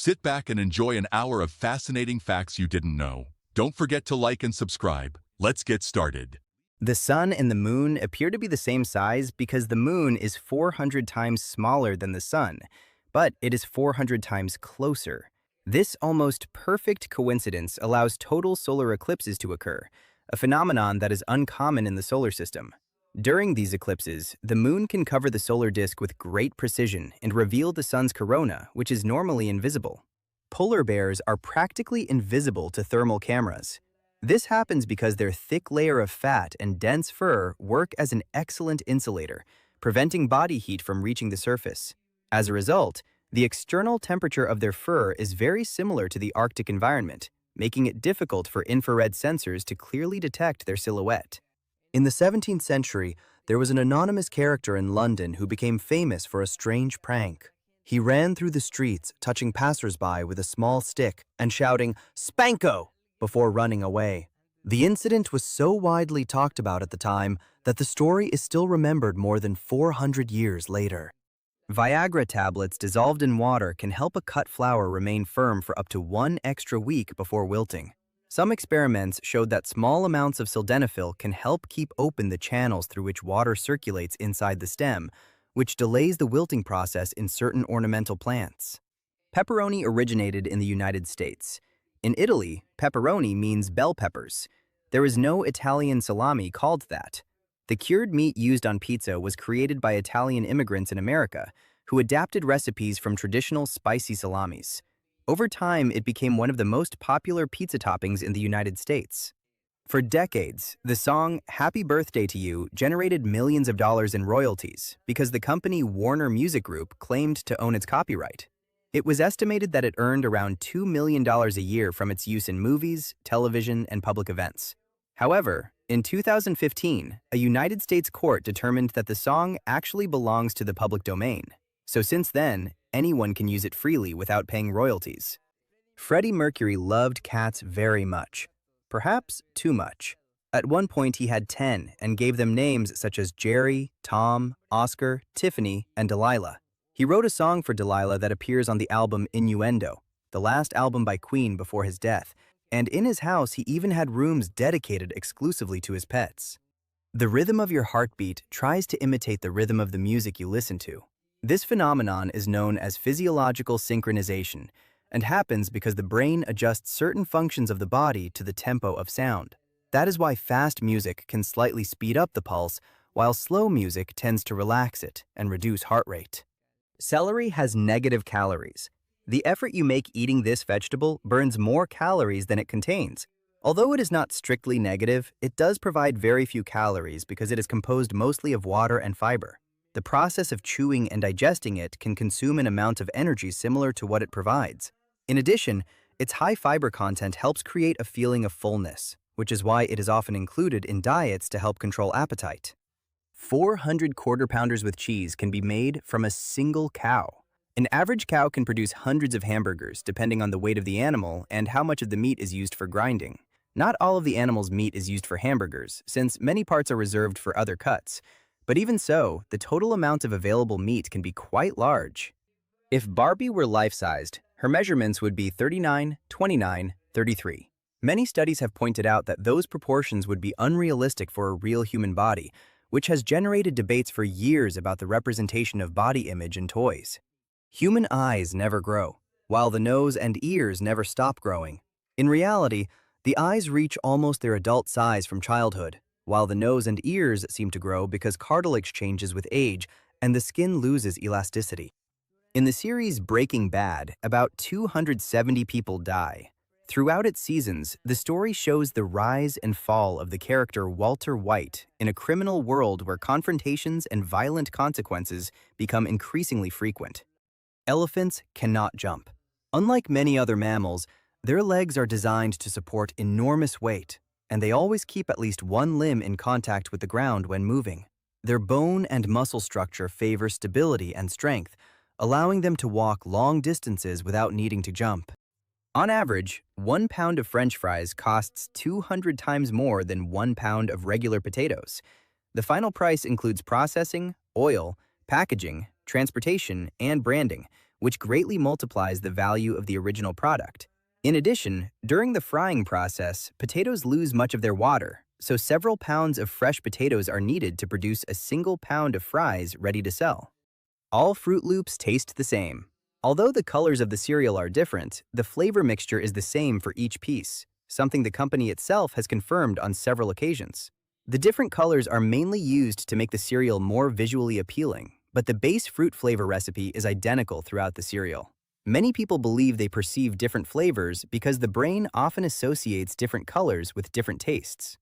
Sit back and enjoy an hour of fascinating facts you didn't know. Don't forget to like and subscribe. Let's get started. The sun and the moon appear to be the same size because the moon is 400 times smaller than the sun, but it is 400 times closer. This almost perfect coincidence allows total solar eclipses to occur, a phenomenon that is uncommon in the solar system. During these eclipses, the moon can cover the solar disk with great precision and reveal the sun's corona, which is normally invisible. Polar bears are practically invisible to thermal cameras. This happens because their thick layer of fat and dense fur work as an excellent insulator, preventing body heat from reaching the surface. As a result, the external temperature of their fur is very similar to the Arctic environment, making it difficult for infrared sensors to clearly detect their silhouette. In the 17th century, there was an anonymous character in London who became famous for a strange prank. He ran through the streets, touching passers-by with a small stick and shouting, "Spanko!" before running away. The incident was so widely talked about at the time that the story is still remembered more than 400 years later. Viagra tablets dissolved in water can help a cut flower remain firm for up to 1 extra week before wilting. Some experiments showed that small amounts of sildenafil can help keep open the channels through which water circulates inside the stem, which delays the wilting process in certain ornamental plants. Pepperoni originated in the United States. In Italy, pepperoni means bell peppers. There is no Italian salami called that. The cured meat used on pizza was created by Italian immigrants in America, who adapted recipes from traditional spicy salamis. Over time, it became one of the most popular pizza toppings in the United States. For decades, the song "Happy Birthday to You" generated millions of dollars in royalties because the company Warner Music Group claimed to own its copyright. It was estimated that it earned around $2 million a year from its use in movies, television, and public events. However, in 2015, a United States court determined that the song actually belongs to the public domain. So since then, anyone can use it freely without paying royalties. Freddie Mercury loved cats very much, perhaps too much. At one point, he had 10 and gave them names such as Jerry, Tom, Oscar, Tiffany, and Delilah. He wrote a song for Delilah that appears on the album Innuendo, the last album by Queen before his death, and in his house he even had rooms dedicated exclusively to his pets. The rhythm of your heartbeat tries to imitate the rhythm of the music you listen to. This phenomenon is known as physiological synchronization and happens because the brain adjusts certain functions of the body to the tempo of sound. That is why fast music can slightly speed up the pulse, while slow music tends to relax it and reduce heart rate. Celery has negative calories. The effort you make eating this vegetable burns more calories than it contains. Although it is not strictly negative, it does provide very few calories because it is composed mostly of water and fiber. The process of chewing and digesting it can consume an amount of energy similar to what it provides. In addition, its high fiber content helps create a feeling of fullness, which is why it is often included in diets to help control appetite. 400 quarter pounders with cheese can be made from a single cow. An average cow can produce hundreds of hamburgers depending on the weight of the animal and how much of the meat is used for grinding. Not all of the animal's meat is used for hamburgers, since many parts are reserved for other cuts. But even so, the total amount of available meat can be quite large. If Barbie were life-sized, her measurements would be 39, 29, 33. Many studies have pointed out that those proportions would be unrealistic for a real human body, which has generated debates for years about the representation of body image in toys. Human eyes never grow, while the nose and ears never stop growing. In reality, the eyes reach almost their adult size from childhood, while the nose and ears seem to grow because cartilage changes with age and the skin loses elasticity. In the series Breaking Bad, about 270 people die. Throughout its seasons, the story shows the rise and fall of the character Walter White in a criminal world where confrontations and violent consequences become increasingly frequent. Elephants cannot jump. Unlike many other mammals, their legs are designed to support enormous weight, and they always keep at least one limb in contact with the ground when moving. Their bone and muscle structure favor stability and strength, allowing them to walk long distances without needing to jump. On average, 1 pound of French fries costs 200 times more than 1 pound of regular potatoes. The final price includes processing, oil, packaging, transportation, and branding, which greatly multiplies the value of the original product. In addition, during the frying process, potatoes lose much of their water, so several pounds of fresh potatoes are needed to produce a single pound of fries ready to sell. All Fruit Loops taste the same. Although the colors of the cereal are different, the flavor mixture is the same for each piece, something the company itself has confirmed on several occasions. The different colors are mainly used to make the cereal more visually appealing, but the base fruit flavor recipe is identical throughout the cereal. Many people believe they perceive different flavors because the brain often associates different colors with different tastes.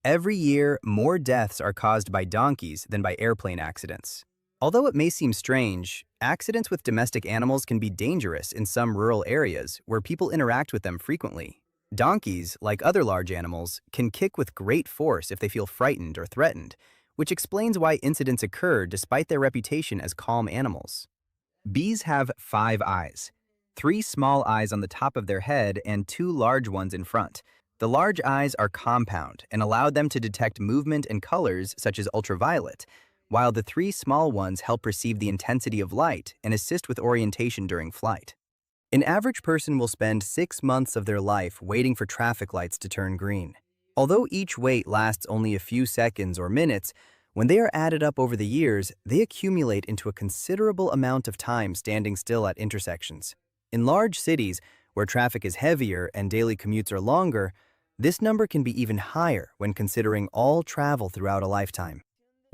Every year, more deaths are caused by donkeys than by airplane accidents. Although it may seem strange, accidents with domestic animals can be dangerous in some rural areas where people interact with them frequently. Donkeys, like other large animals, can kick with great force if they feel frightened or threatened, which explains why incidents occur despite their reputation as calm animals. Bees have 5 eyes, 3 small eyes on the top of their head and 2 large ones in front. The large eyes are compound and allow them to detect movement and colors such as ultraviolet, while the 3 small ones help perceive the intensity of light and assist with orientation during flight. An average person will spend 6 months of their life waiting for traffic lights to turn green. Although each wait lasts only a few seconds or minutes, when they are added up over the years, they accumulate into a considerable amount of time standing still at intersections. In large cities, where traffic is heavier and daily commutes are longer, this number can be even higher when considering all travel throughout a lifetime.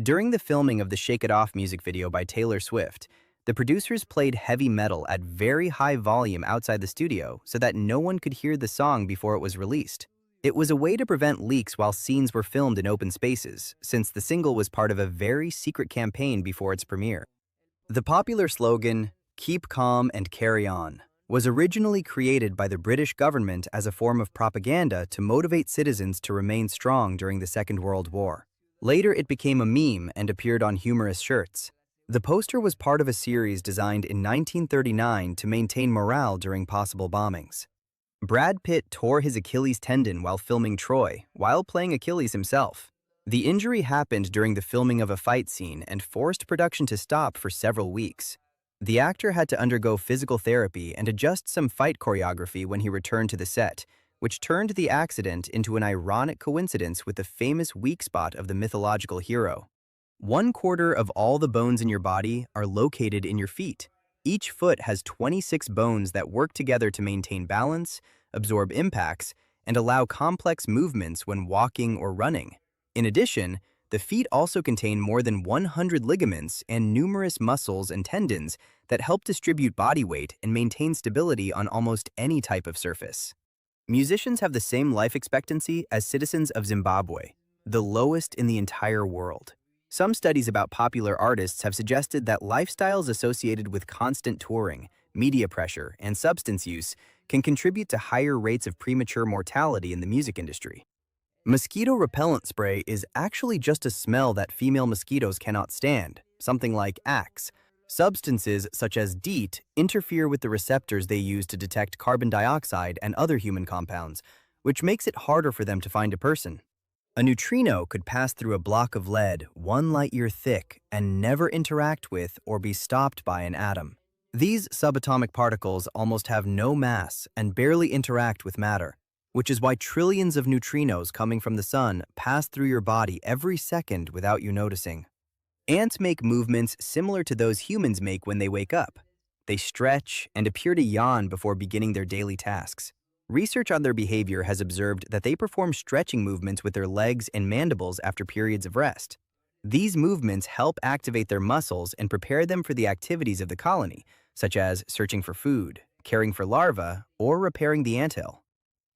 During the filming of the Shake It Off music video by Taylor Swift, the producers played heavy metal at very high volume outside the studio so that no one could hear the song before it was released. It was a way to prevent leaks while scenes were filmed in open spaces, since the single was part of a very secret campaign before its premiere. The popular slogan, "Keep calm and carry on," was originally created by the British government as a form of propaganda to motivate citizens to remain strong during the Second World War. Later, it became a meme and appeared on humorous shirts. The poster was part of a series designed in 1939 to maintain morale during possible bombings. Brad Pitt tore his Achilles tendon while filming Troy, while playing Achilles himself. The injury happened during the filming of a fight scene and forced production to stop for several weeks. The actor had to undergo physical therapy and adjust some fight choreography when he returned to the set, which turned the accident into an ironic coincidence with the famous weak spot of the mythological hero. 1/4 of all the bones in your body are located in your feet. Each foot has 26 bones that work together to maintain balance, absorb impacts, and allow complex movements when walking or running. In addition, the feet also contain more than 100 ligaments and numerous muscles and tendons that help distribute body weight and maintain stability on almost any type of surface. Musicians have the same life expectancy as citizens of Zimbabwe, the lowest in the entire world. Some studies about popular artists have suggested that lifestyles associated with constant touring, media pressure, and substance use can contribute to higher rates of premature mortality in the music industry. Mosquito repellent spray is actually just a smell that female mosquitoes cannot stand, something like Axe. Substances such as DEET interfere with the receptors they use to detect carbon dioxide and other human compounds, which makes it harder for them to find a person. A neutrino could pass through a block of lead 1 light-year thick and never interact with or be stopped by an atom. These subatomic particles almost have no mass and barely interact with matter, which is why trillions of neutrinos coming from the sun pass through your body every second without you noticing. Ants make movements similar to those humans make when they wake up. They stretch and appear to yawn before beginning their daily tasks. Research on their behavior has observed that they perform stretching movements with their legs and mandibles after periods of rest. These movements help activate their muscles and prepare them for the activities of the colony, such as searching for food, caring for larvae, or repairing the anthill.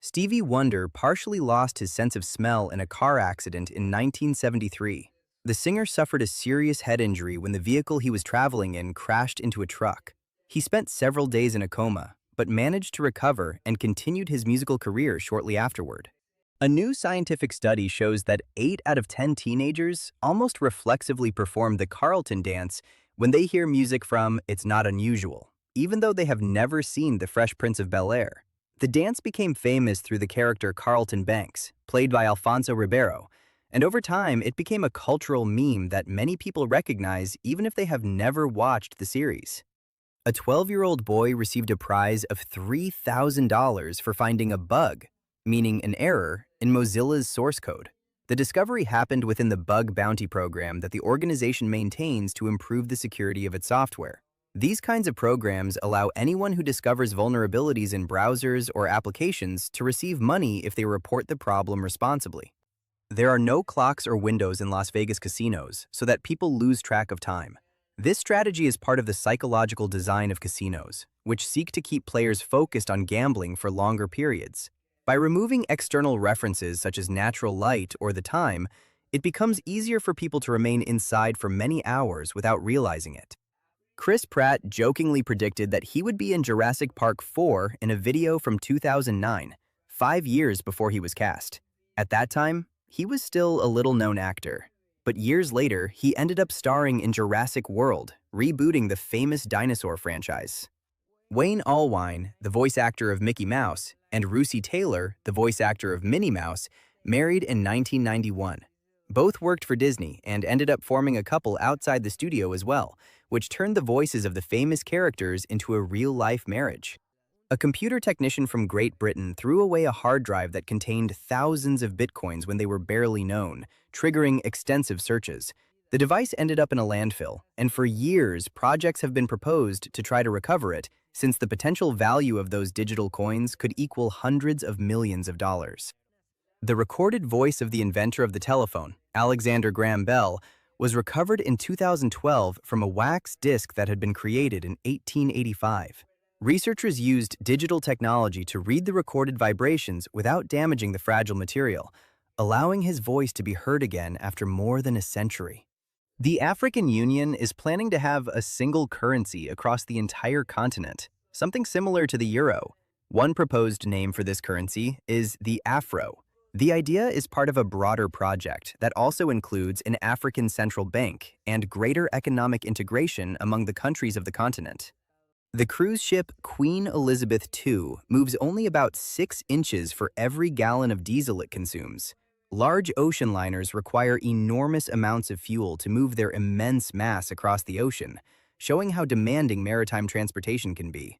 Stevie Wonder partially lost his sense of smell in a car accident in 1973. The singer suffered a serious head injury when the vehicle he was traveling in crashed into a truck. He spent several days in a coma, but managed to recover and continued his musical career shortly afterward. A new scientific study shows that 8 out of 10 teenagers almost reflexively perform the Carlton dance when they hear music from It's Not Unusual, even though they have never seen The Fresh Prince of Bel-Air. The dance became famous through the character Carlton Banks, played by Alfonso Ribeiro, and over time it became a cultural meme that many people recognize even if they have never watched the series. A 12-year-old boy received a prize of $3,000 for finding a bug, meaning an error, in Mozilla's source code. The discovery happened within the bug bounty program that the organization maintains to improve the security of its software. These kinds of programs allow anyone who discovers vulnerabilities in browsers or applications to receive money if they report the problem responsibly. There are no clocks or windows in Las Vegas casinos, so that people lose track of time. This strategy is part of the psychological design of casinos, which seek to keep players focused on gambling for longer periods. By removing external references such as natural light or the time, it becomes easier for people to remain inside for many hours without realizing it. Chris Pratt jokingly predicted that he would be in Jurassic Park 4 in a video from 2009, 5 years before he was cast. At that time, he was still a little-known actor. But years later, he ended up starring in Jurassic World, rebooting the famous dinosaur franchise. Wayne Allwine, the voice actor of Mickey Mouse, and Russi Taylor, the voice actor of Minnie Mouse, married in 1991. Both worked for Disney and ended up forming a couple outside the studio as well, which turned the voices of the famous characters into a real-life marriage. A computer technician from Great Britain threw away a hard drive that contained thousands of bitcoins when they were barely known, triggering extensive searches. The device ended up in a landfill, and for years, projects have been proposed to try to recover it, since the potential value of those digital coins could equal hundreds of millions of dollars. The recorded voice of the inventor of the telephone, Alexander Graham Bell, was recovered in 2012 from a wax disc that had been created in 1885. Researchers used digital technology to read the recorded vibrations without damaging the fragile material, allowing his voice to be heard again after more than a century. The African Union is planning to have a single currency across the entire continent, something similar to the euro. One proposed name for this currency is the Afro. The idea is part of a broader project that also includes an African central bank and greater economic integration among the countries of the continent. The cruise ship Queen Elizabeth II moves only about 6 inches for every gallon of diesel it consumes. Large ocean liners require enormous amounts of fuel to move their immense mass across the ocean, showing how demanding maritime transportation can be.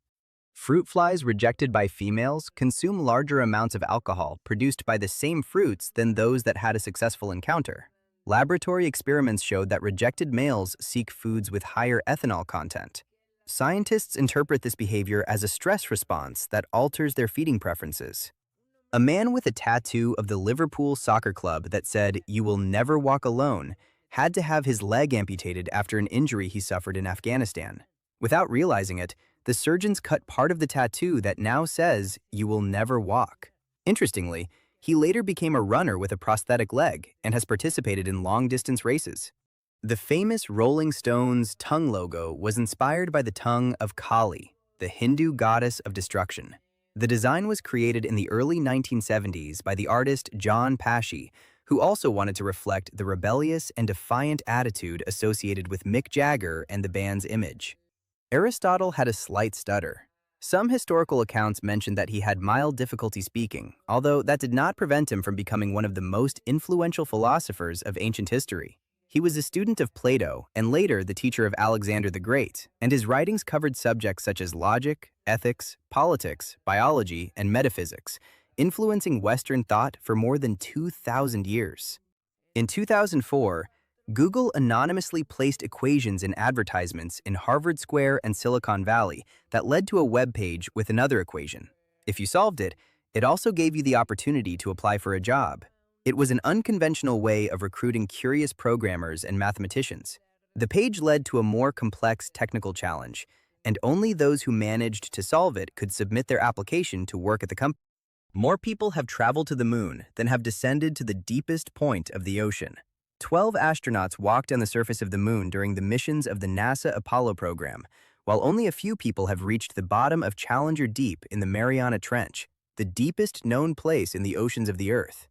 Fruit flies rejected by females consume larger amounts of alcohol produced by the same fruits than those that had a successful encounter. Laboratory experiments showed that rejected males seek foods with higher ethanol content. Scientists interpret this behavior as a stress response that alters their feeding preferences. A man with a tattoo of the Liverpool Soccer Club that said, "You will never walk alone," had to have his leg amputated after an injury he suffered in Afghanistan. Without realizing it, the surgeons cut part of the tattoo that now says, "You will never walk." Interestingly, he later became a runner with a prosthetic leg and has participated in long-distance races. The famous Rolling Stones tongue logo was inspired by the tongue of Kali, the Hindu goddess of destruction. The design was created in the early 1970s by the artist John Pasci, who also wanted to reflect the rebellious and defiant attitude associated with Mick Jagger and the band's image. Aristotle had a slight stutter. Some historical accounts mention that he had mild difficulty speaking, although that did not prevent him from becoming one of the most influential philosophers of ancient history. He was a student of Plato and later the teacher of Alexander the Great, and his writings covered subjects such as logic, ethics, politics, biology, and metaphysics, influencing Western thought for more than 2,000 years. In 2004, Google anonymously placed equations in advertisements in Harvard Square and Silicon Valley that led to a web page with another equation. If you solved it, it also gave you the opportunity to apply for a job. It was an unconventional way of recruiting curious programmers and mathematicians. The page led to a more complex technical challenge, and only those who managed to solve it could submit their application to work at the company. More people have traveled to the moon than have descended to the deepest point of the ocean. 12 astronauts walked on the surface of the moon during the missions of the NASA Apollo program, while only a few people have reached the bottom of Challenger Deep in the Mariana Trench, the deepest known place in the oceans of the Earth.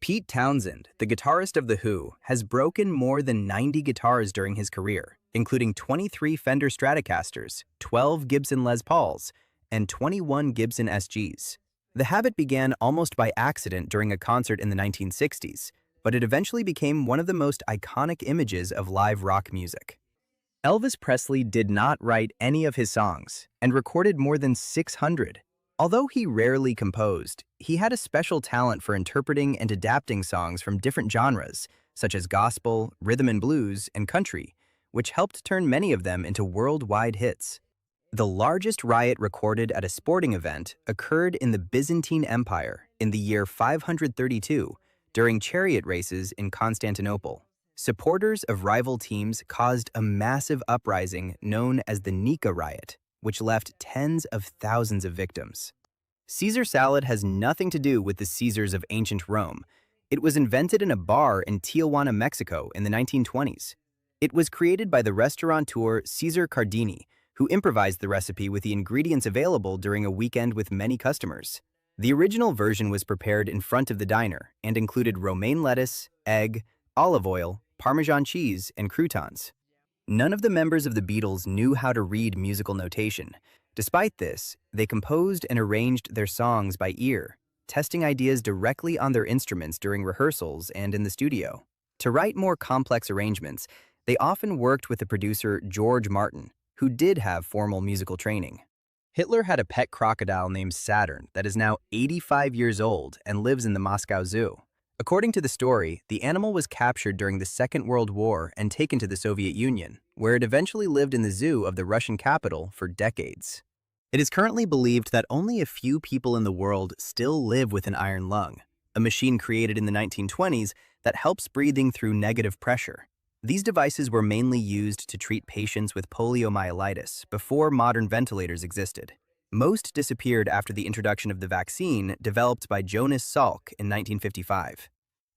Pete Townsend, the guitarist of The Who, has broken more than 90 guitars during his career, including 23 Fender Stratocasters, 12 Gibson Les Pauls, and 21 Gibson SGs. The habit began almost by accident during a concert in the 1960s, but it eventually became one of the most iconic images of live rock music. Elvis Presley did not write any of his songs and recorded more than 600. Although he rarely composed, he had a special talent for interpreting and adapting songs from different genres, such as gospel, rhythm and blues, and country, which helped turn many of them into worldwide hits. The largest riot recorded at a sporting event occurred in the Byzantine Empire in the year 532 during chariot races in Constantinople. Supporters of rival teams caused a massive uprising known as the Nika riot, which left tens of thousands of victims. Caesar salad has nothing to do with the Caesars of ancient Rome. It was invented in a bar in Tijuana, Mexico in the 1920s. It was created by the restaurateur Cesar Cardini, who improvised the recipe with the ingredients available during a weekend with many customers. The original version was prepared in front of the diner and included romaine lettuce, egg, olive oil, Parmesan cheese, and croutons. None of the members of the Beatles knew how to read musical notation. Despite this, they composed and arranged their songs by ear, testing ideas directly on their instruments during rehearsals and in the studio. To write more complex arrangements, they often worked with the producer George Martin, who did have formal musical training. Hitler had a pet crocodile named Saturn that is now 85 years old and lives in the Moscow Zoo. According to the story, the animal was captured during the Second World War and taken to the Soviet Union, where it eventually lived in the zoo of the Russian capital for decades. It is currently believed that only a few people in the world still live with an iron lung, a machine created in the 1920s that helps breathing through negative pressure. These devices were mainly used to treat patients with poliomyelitis before modern ventilators existed. Most disappeared after the introduction of the vaccine developed by Jonas Salk in 1955.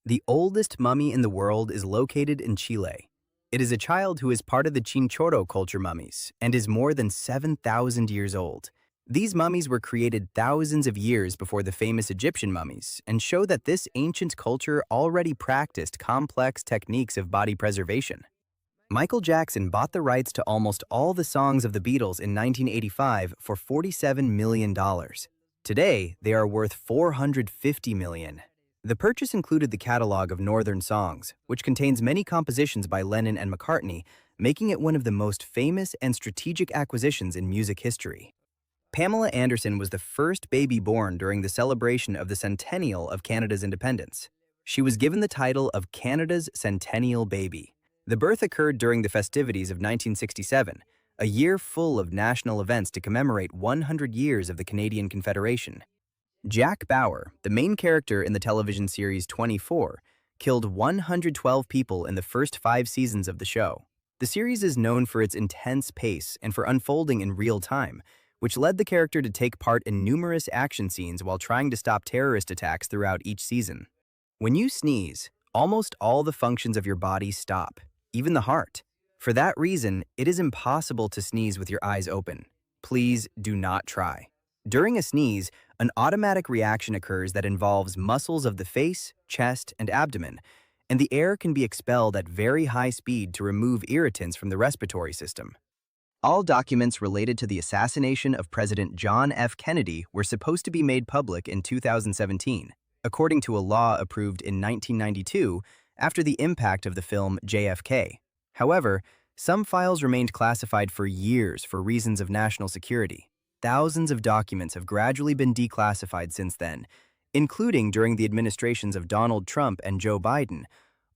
The oldest mummy in the world is located in Chile. It is a child who is part of the Chinchorro culture mummies and is more than 7,000 years old. These mummies were created thousands of years before the famous Egyptian mummies and show that this ancient culture already practiced complex techniques of body preservation. Michael Jackson bought the rights to almost all the songs of the Beatles in 1985 for $47 million. Today, they are worth $450 million. The purchase included the catalog of Northern Songs, which contains many compositions by Lennon and McCartney, making it one of the most famous and strategic acquisitions in music history. Pamela Anderson was the first baby born during the celebration of the centennial of Canada's independence. She was given the title of Canada's Centennial Baby. The birth occurred during the festivities of 1967, a year full of national events to commemorate 100 years of the Canadian Confederation. Jack Bauer, the main character in the television series 24, killed 112 people in the first 5 seasons of the show. The series is known for its intense pace and for unfolding in real time, which led the character to take part in numerous action scenes while trying to stop terrorist attacks throughout each season. When you sneeze, almost all the functions of your body stop, even the heart. For that reason, it is impossible to sneeze with your eyes open. Please do not try. During a sneeze, an automatic reaction occurs that involves muscles of the face, chest, and abdomen, and the air can be expelled at very high speed to remove irritants from the respiratory system. All documents related to the assassination of President John F. Kennedy were supposed to be made public in 2017, according to a law approved in 1992 after the impact of the film JFK. However, some files remained classified for years for reasons of national security. Thousands of documents have gradually been declassified since then, including during the administrations of Donald Trump and Joe Biden,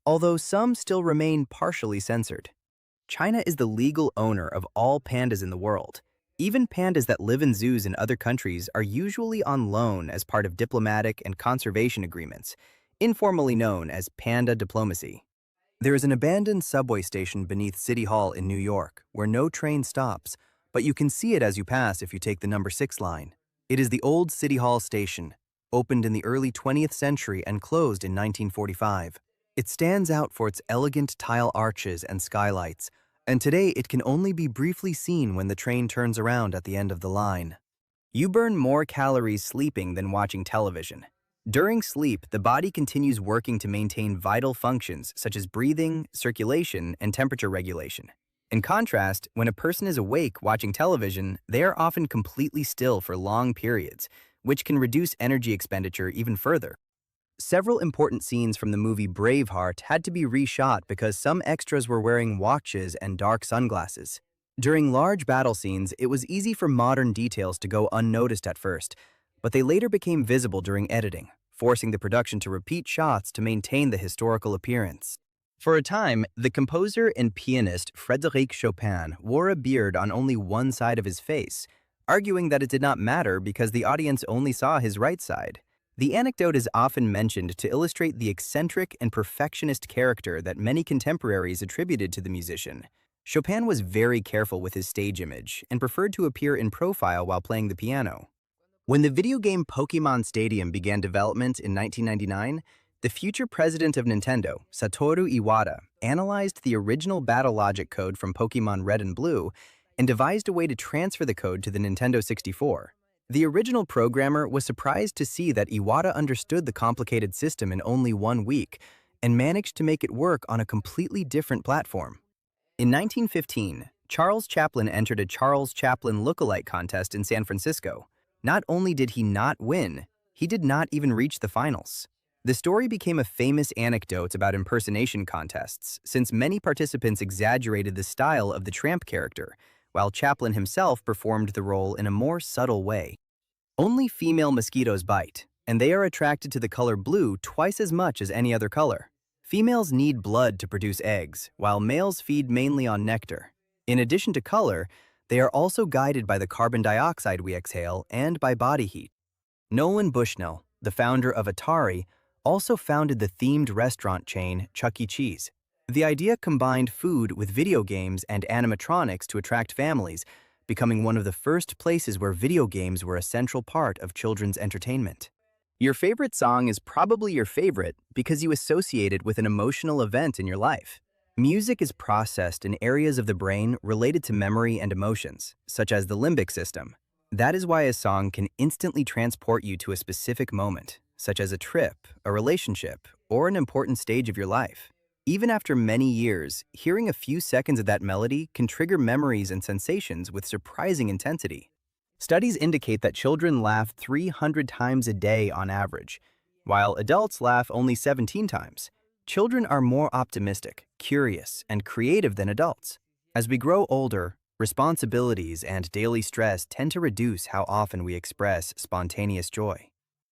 although some still remain partially censored. China is the legal owner of all pandas in the world. Even pandas that live in zoos in other countries are usually on loan as part of diplomatic and conservation agreements, informally known as panda diplomacy. There is an abandoned subway station beneath City Hall in New York where no train stops, but you can see it as you pass if you take the number 6 line. It is the old City Hall station, opened in the early 20th century and closed in 1945. It stands out for its elegant tile arches and skylights, and today it can only be briefly seen when the train turns around at the end of the line. You burn more calories sleeping than watching television. During sleep, the body continues working to maintain vital functions such as breathing, circulation, and temperature regulation. In contrast, when a person is awake watching television, they are often completely still for long periods, which can reduce energy expenditure even further. Several important scenes from the movie Braveheart had to be reshot because some extras were wearing watches and dark sunglasses. During large battle scenes, it was easy for modern details to go unnoticed at first, but they later became visible during editing, forcing the production to repeat shots to maintain the historical appearance. For a time, the composer and pianist Frédéric Chopin wore a beard on only one side of his face, arguing that it did not matter because the audience only saw his right side. The anecdote is often mentioned to illustrate the eccentric and perfectionist character that many contemporaries attributed to the musician. Chopin was very careful with his stage image and preferred to appear in profile while playing the piano. When the video game Pokémon Stadium began development in 1999, the future president of Nintendo, Satoru Iwata, analyzed the original battle logic code from Pokémon Red and Blue and devised a way to transfer the code to the Nintendo 64. The original programmer was surprised to see that Iwata understood the complicated system in only 1 week and managed to make it work on a completely different platform. In 1915, Charles Chaplin entered a Charles Chaplin lookalike contest in San Francisco. Not only did he not win, he did not even reach the finals. The story became a famous anecdote about impersonation contests, since many participants exaggerated the style of the tramp character, while Chaplin himself performed the role in a more subtle way. Only female mosquitoes bite, and they are attracted to the color blue twice as much as any other color. Females need blood to produce eggs, while males feed mainly on nectar. In addition to color, they are also guided by the carbon dioxide we exhale and by body heat. Nolan Bushnell, the founder of Atari, also founded the themed restaurant chain Chuck E. Cheese. The idea combined food with video games and animatronics to attract families, becoming one of the first places where video games were a central part of children's entertainment. Your favorite song is probably your favorite because you associate it with an emotional event in your life. Music is processed in areas of the brain related to memory and emotions, such as the limbic system. That is why a song can instantly transport you to a specific moment, such as a trip, a relationship, or an important stage of your life. Even after many years, hearing a few seconds of that melody can trigger memories and sensations with surprising intensity. Studies indicate that children laugh 300 times a day on average, while adults laugh only 17 times. Children are more optimistic, curious, and creative than adults. As we grow older, responsibilities and daily stress tend to reduce how often we express spontaneous joy.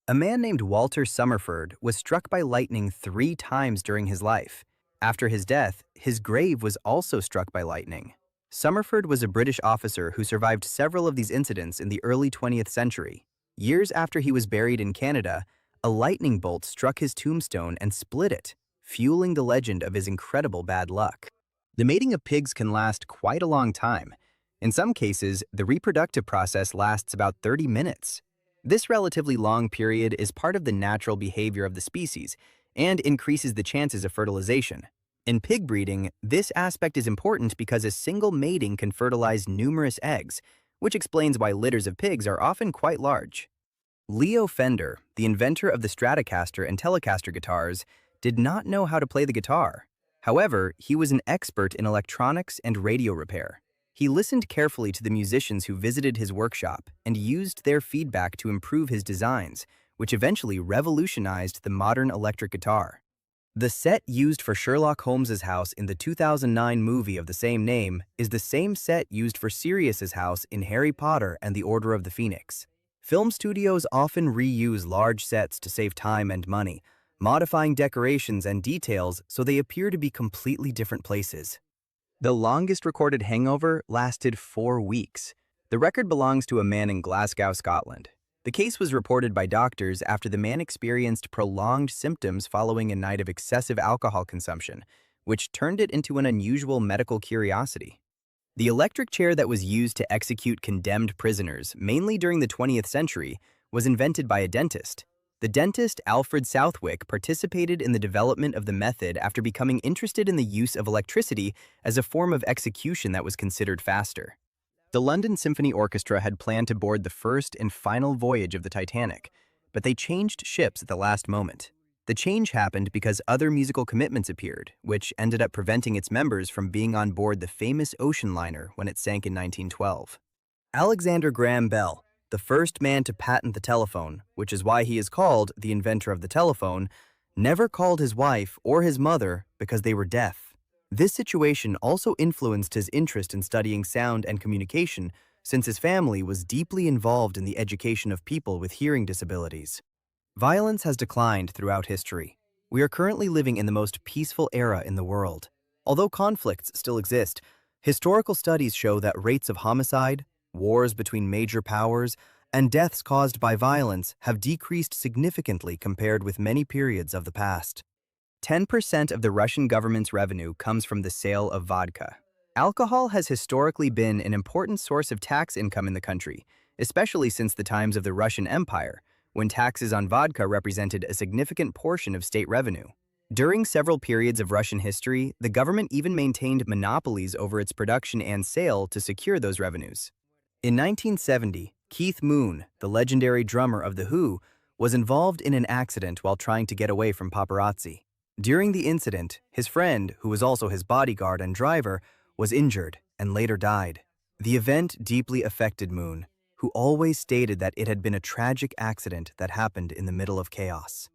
A man named Walter Summerford was struck by lightning 3 times during his life. After his death, his grave was also struck by lightning. Summerford was a British officer who survived several of these incidents in the early 20th century. Years after he was buried in Canada, a lightning bolt struck his tombstone and split it, fueling the legend of his incredible bad luck. The mating of pigs can last quite a long time. In some cases, the reproductive process lasts about 30 minutes. This relatively long period is part of the natural behavior of the species and increases the chances of fertilization. In pig breeding, this aspect is important because a single mating can fertilize numerous eggs, which explains why litters of pigs are often quite large. Leo Fender, the inventor of the Stratocaster and Telecaster guitars, did not know how to play the guitar. However, he was an expert in electronics and radio repair. He listened carefully to the musicians who visited his workshop and used their feedback to improve his designs, which eventually revolutionized the modern electric guitar. The set used for Sherlock Holmes's house in the 2009 movie of the same name is the same set used for Sirius's house in Harry Potter and the Order of the Phoenix. Film studios often reuse large sets to save time and money, modifying decorations and details so they appear to be completely different places. The longest recorded hangover lasted 4 weeks. The record belongs to a man in Glasgow, Scotland. The case was reported by doctors after the man experienced prolonged symptoms following a night of excessive alcohol consumption, which turned it into an unusual medical curiosity. The electric chair that was used to execute condemned prisoners, mainly during the 20th century, was invented by a dentist. The dentist Alfred Southwick participated in the development of the method after becoming interested in the use of electricity as a form of execution that was considered faster. The London Symphony Orchestra had planned to board the first and final voyage of the Titanic, but they changed ships at the last moment. The change happened because other musical commitments appeared, which ended up preventing its members from being on board the famous ocean liner when it sank in 1912. Alexander Graham Bell, the the first man to patent the telephone, which is why he is called the inventor of the telephone, never called his wife or his mother because they were deaf. This situation also influenced his interest in studying sound and communication, since his family was deeply involved in the education of people with hearing disabilities. Violence has declined throughout history. We are currently living in the most peaceful era in the world. Although conflicts still exist, historical studies show that rates of homicide, wars between major powers, and deaths caused by violence have decreased significantly compared with many periods of the past. 10% of the Russian government's revenue comes from the sale of vodka. Alcohol has historically been an important source of tax income in the country, especially since the times of the Russian Empire, when taxes on vodka represented a significant portion of state revenue. During several periods of Russian history, the government even maintained monopolies over its production and sale to secure those revenues. In 1970, Keith Moon, the legendary drummer of The Who, was involved in an accident while trying to get away from paparazzi. During the incident, his friend, who was also his bodyguard and driver, was injured and later died. The event deeply affected Moon, who always stated that it had been a tragic accident that happened in the middle of chaos.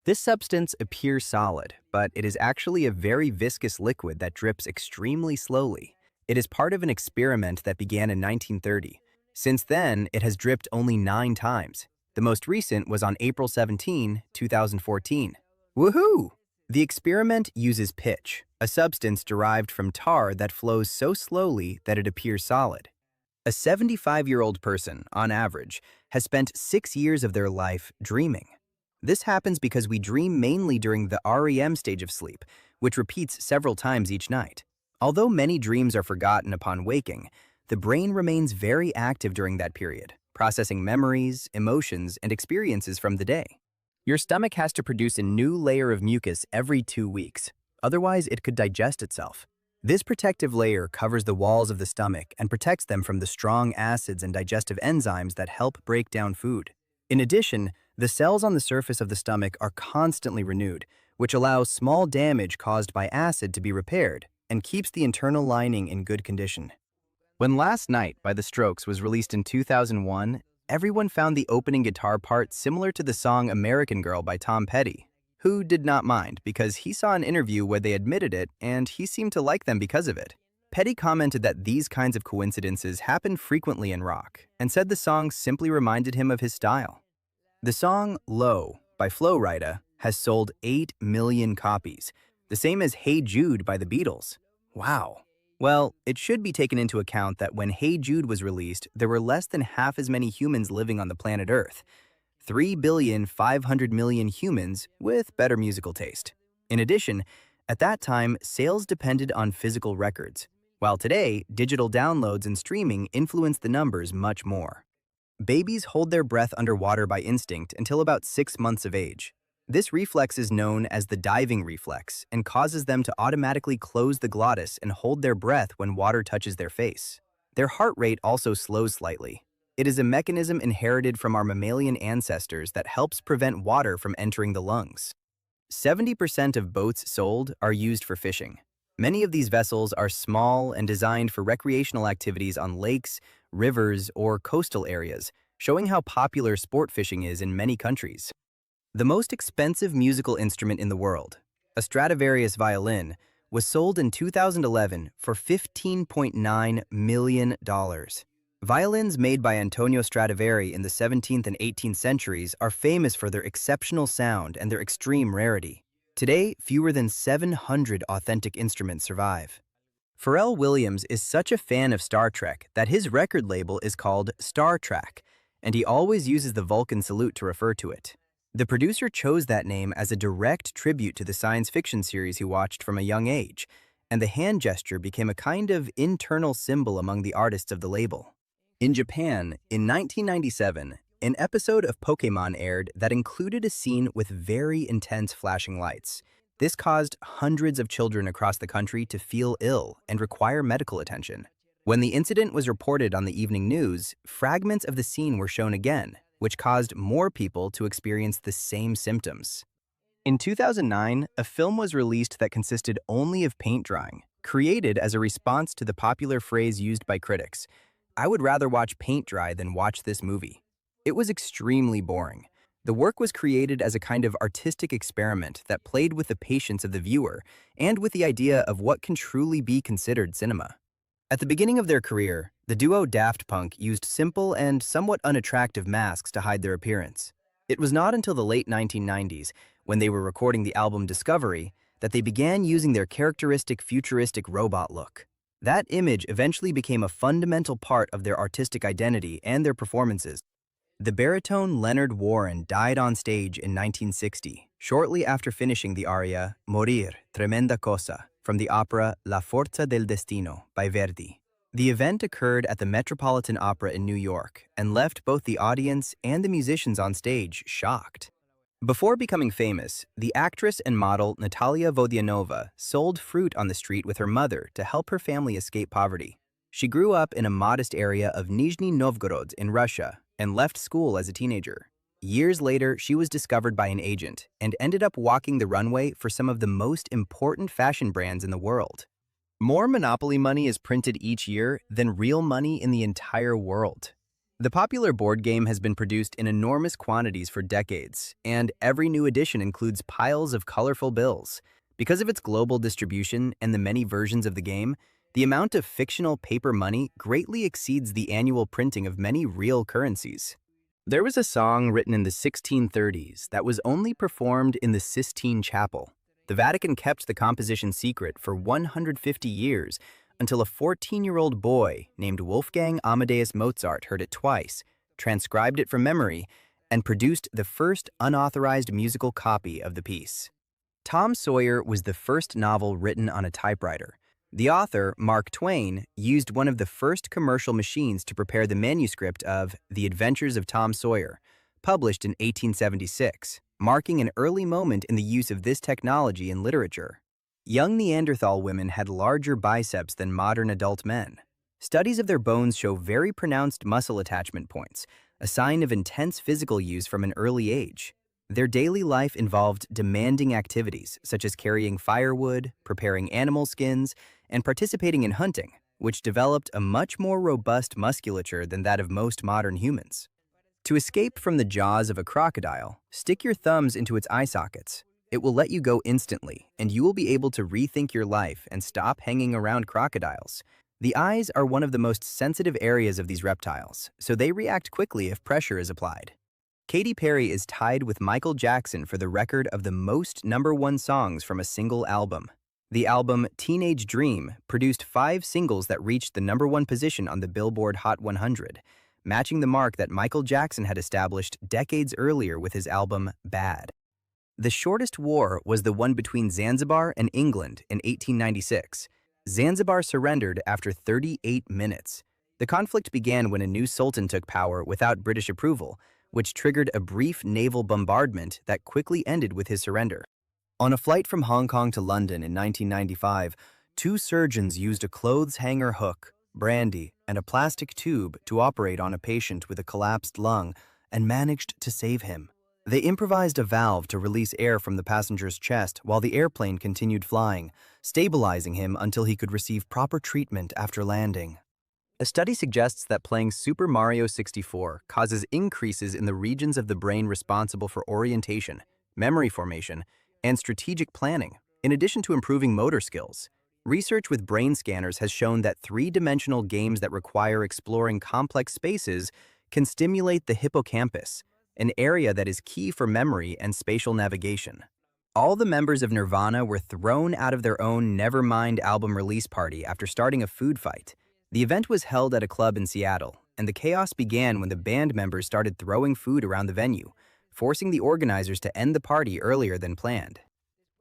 This substance appears solid, but it is actually a very viscous liquid that drips extremely slowly. It is part of an experiment that began in 1930. Since then, it has dripped only 9 times. The most recent was on April 17, 2014. Woohoo! The experiment uses pitch, a substance derived from tar that flows so slowly that it appears solid. A 75-year-old person, on average, has spent 6 years of their life dreaming. This happens because we dream mainly during the REM stage of sleep, which repeats several times each night. Although many dreams are forgotten upon waking, the brain remains very active during that period, processing memories, emotions, and experiences from the day. Your stomach has to produce a new layer of mucus every 2 weeks, otherwise it could digest itself. This protective layer covers the walls of the stomach and protects them from the strong acids and digestive enzymes that help break down food. In addition, the cells on the surface of the stomach are constantly renewed, which allows small damage caused by acid to be repaired and keeps the internal lining in good condition. When Last Night by The Strokes was released in 2001, everyone found the opening guitar part similar to the song American Girl by Tom Petty, who did not mind because he saw an interview where they admitted it and he seemed to like them because of it. Petty commented that these kinds of coincidences happen frequently in rock and said the song simply reminded him of his style. The song Low by Flo Rida has sold 8 million copies, the same as Hey Jude by the Beatles. Wow. Well, it should be taken into account that when Hey Jude was released, there were less than half as many humans living on the planet Earth. 3,500,000,000 humans with better musical taste. In addition, at that time, sales depended on physical records, while today, digital downloads and streaming influence the numbers much more. Babies hold their breath underwater by instinct until about 6 months of age. This reflex is known as the diving reflex and causes them to automatically close the glottis and hold their breath when water touches their face. Their heart rate also slows slightly. It is a mechanism inherited from our mammalian ancestors that helps prevent water from entering the lungs. 70% of boats sold are used for fishing. Many of these vessels are small and designed for recreational activities on lakes, rivers, or coastal areas, showing how popular sport fishing is in many countries. The most expensive musical instrument in the world, a Stradivarius violin, was sold in 2011 for $15.9 million. Violins made by Antonio Stradivari in the 17th and 18th centuries are famous for their exceptional sound and their extreme rarity. Today, fewer than 700 authentic instruments survive. Pharrell Williams is such a fan of Star Trek that his record label is called Star Trek, and he always uses the Vulcan salute to refer to it. The producer chose that name as a direct tribute to the science fiction series he watched from a young age, and the hand gesture became a kind of internal symbol among the artists of the label. In Japan, in 1997, an episode of Pokémon aired that included a scene with very intense flashing lights. This caused hundreds of children across the country to feel ill and require medical attention. When the incident was reported on the evening news, fragments of the scene were shown again, which caused more people to experience the same symptoms. In 2009, a film was released that consisted only of paint drying, created as a response to the popular phrase used by critics, "I would rather watch paint dry than watch this movie." It was extremely boring. The work was created as a kind of artistic experiment that played with the patience of the viewer and with the idea of what can truly be considered cinema. At the beginning of their career, the duo Daft Punk used simple and somewhat unattractive masks to hide their appearance. It was not until the late 1990s, when they were recording the album Discovery, that they began using their characteristic futuristic robot look. That image eventually became a fundamental part of their artistic identity and their performances. The baritone Leonard Warren died on stage in 1960, shortly after finishing the aria Morir, Tremenda Cosa from the opera La Forza del Destino by Verdi. The event occurred at the Metropolitan Opera in New York and left both the audience and the musicians on stage shocked. Before becoming famous, the actress and model Natalia Vodianova sold fruit on the street with her mother to help her family escape poverty. She grew up in a modest area of Nizhny Novgorod in Russia and left school as a teenager. Years later, she was discovered by an agent and ended up walking the runway for some of the most important fashion brands in the world. More Monopoly money is printed each year than real money in the entire world. The popular board game has been produced in enormous quantities for decades, and every new edition includes piles of colorful bills. Because of its global distribution and the many versions of the game, the amount of fictional paper money greatly exceeds the annual printing of many real currencies. There was a song written in the 1630s that was only performed in the Sistine Chapel. The Vatican kept the composition secret for 150 years until a 14-year-old boy named Wolfgang Amadeus Mozart heard it twice, transcribed it from memory, and produced the first unauthorized musical copy of the piece. Tom Sawyer was the first novel written on a typewriter. The author, Mark Twain, used one of the first commercial machines to prepare the manuscript of The Adventures of Tom Sawyer, published in 1876, marking an early moment in the use of this technology in literature. Young Neanderthal women had larger biceps than modern adult men. Studies of their bones show very pronounced muscle attachment points, a sign of intense physical use from an early age. Their daily life involved demanding activities such as carrying firewood, preparing animal skins, and participating in hunting, which developed a much more robust musculature than that of most modern humans. To escape from the jaws of a crocodile, stick your thumbs into its eye sockets. It will let you go instantly, and you will be able to rethink your life and stop hanging around crocodiles. The eyes are one of the most sensitive areas of these reptiles, so they react quickly if pressure is applied. Katy Perry is tied with Michael Jackson for the record of the most #1 songs from a single album. The album Teenage Dream produced 5 singles that reached the #1 position on the Billboard Hot 100, matching the mark that Michael Jackson had established decades earlier with his album Bad. The shortest war was the one between Zanzibar and England in 1896. Zanzibar surrendered after 38 minutes. The conflict began when a new sultan took power without British approval, which triggered a brief naval bombardment that quickly ended with his surrender. On a flight from Hong Kong to London in 1995, 2 surgeons used a clothes hanger hook, brandy, and a plastic tube to operate on a patient with a collapsed lung and managed to save him. They improvised a valve to release air from the passenger's chest while the airplane continued flying, stabilizing him until he could receive proper treatment after landing. A study suggests that playing Super Mario 64 causes increases in the regions of the brain responsible for orientation, memory formation, and strategic planning, in addition to improving motor skills. Research with brain scanners has shown that 3-dimensional games that require exploring complex spaces can stimulate the hippocampus, an area that is key for memory and spatial navigation. All the members of Nirvana were thrown out of their own Nevermind album release party after starting a food fight. The event was held at a club in Seattle, and the chaos began when the band members started throwing food around the venue, forcing the organizers to end the party earlier than planned.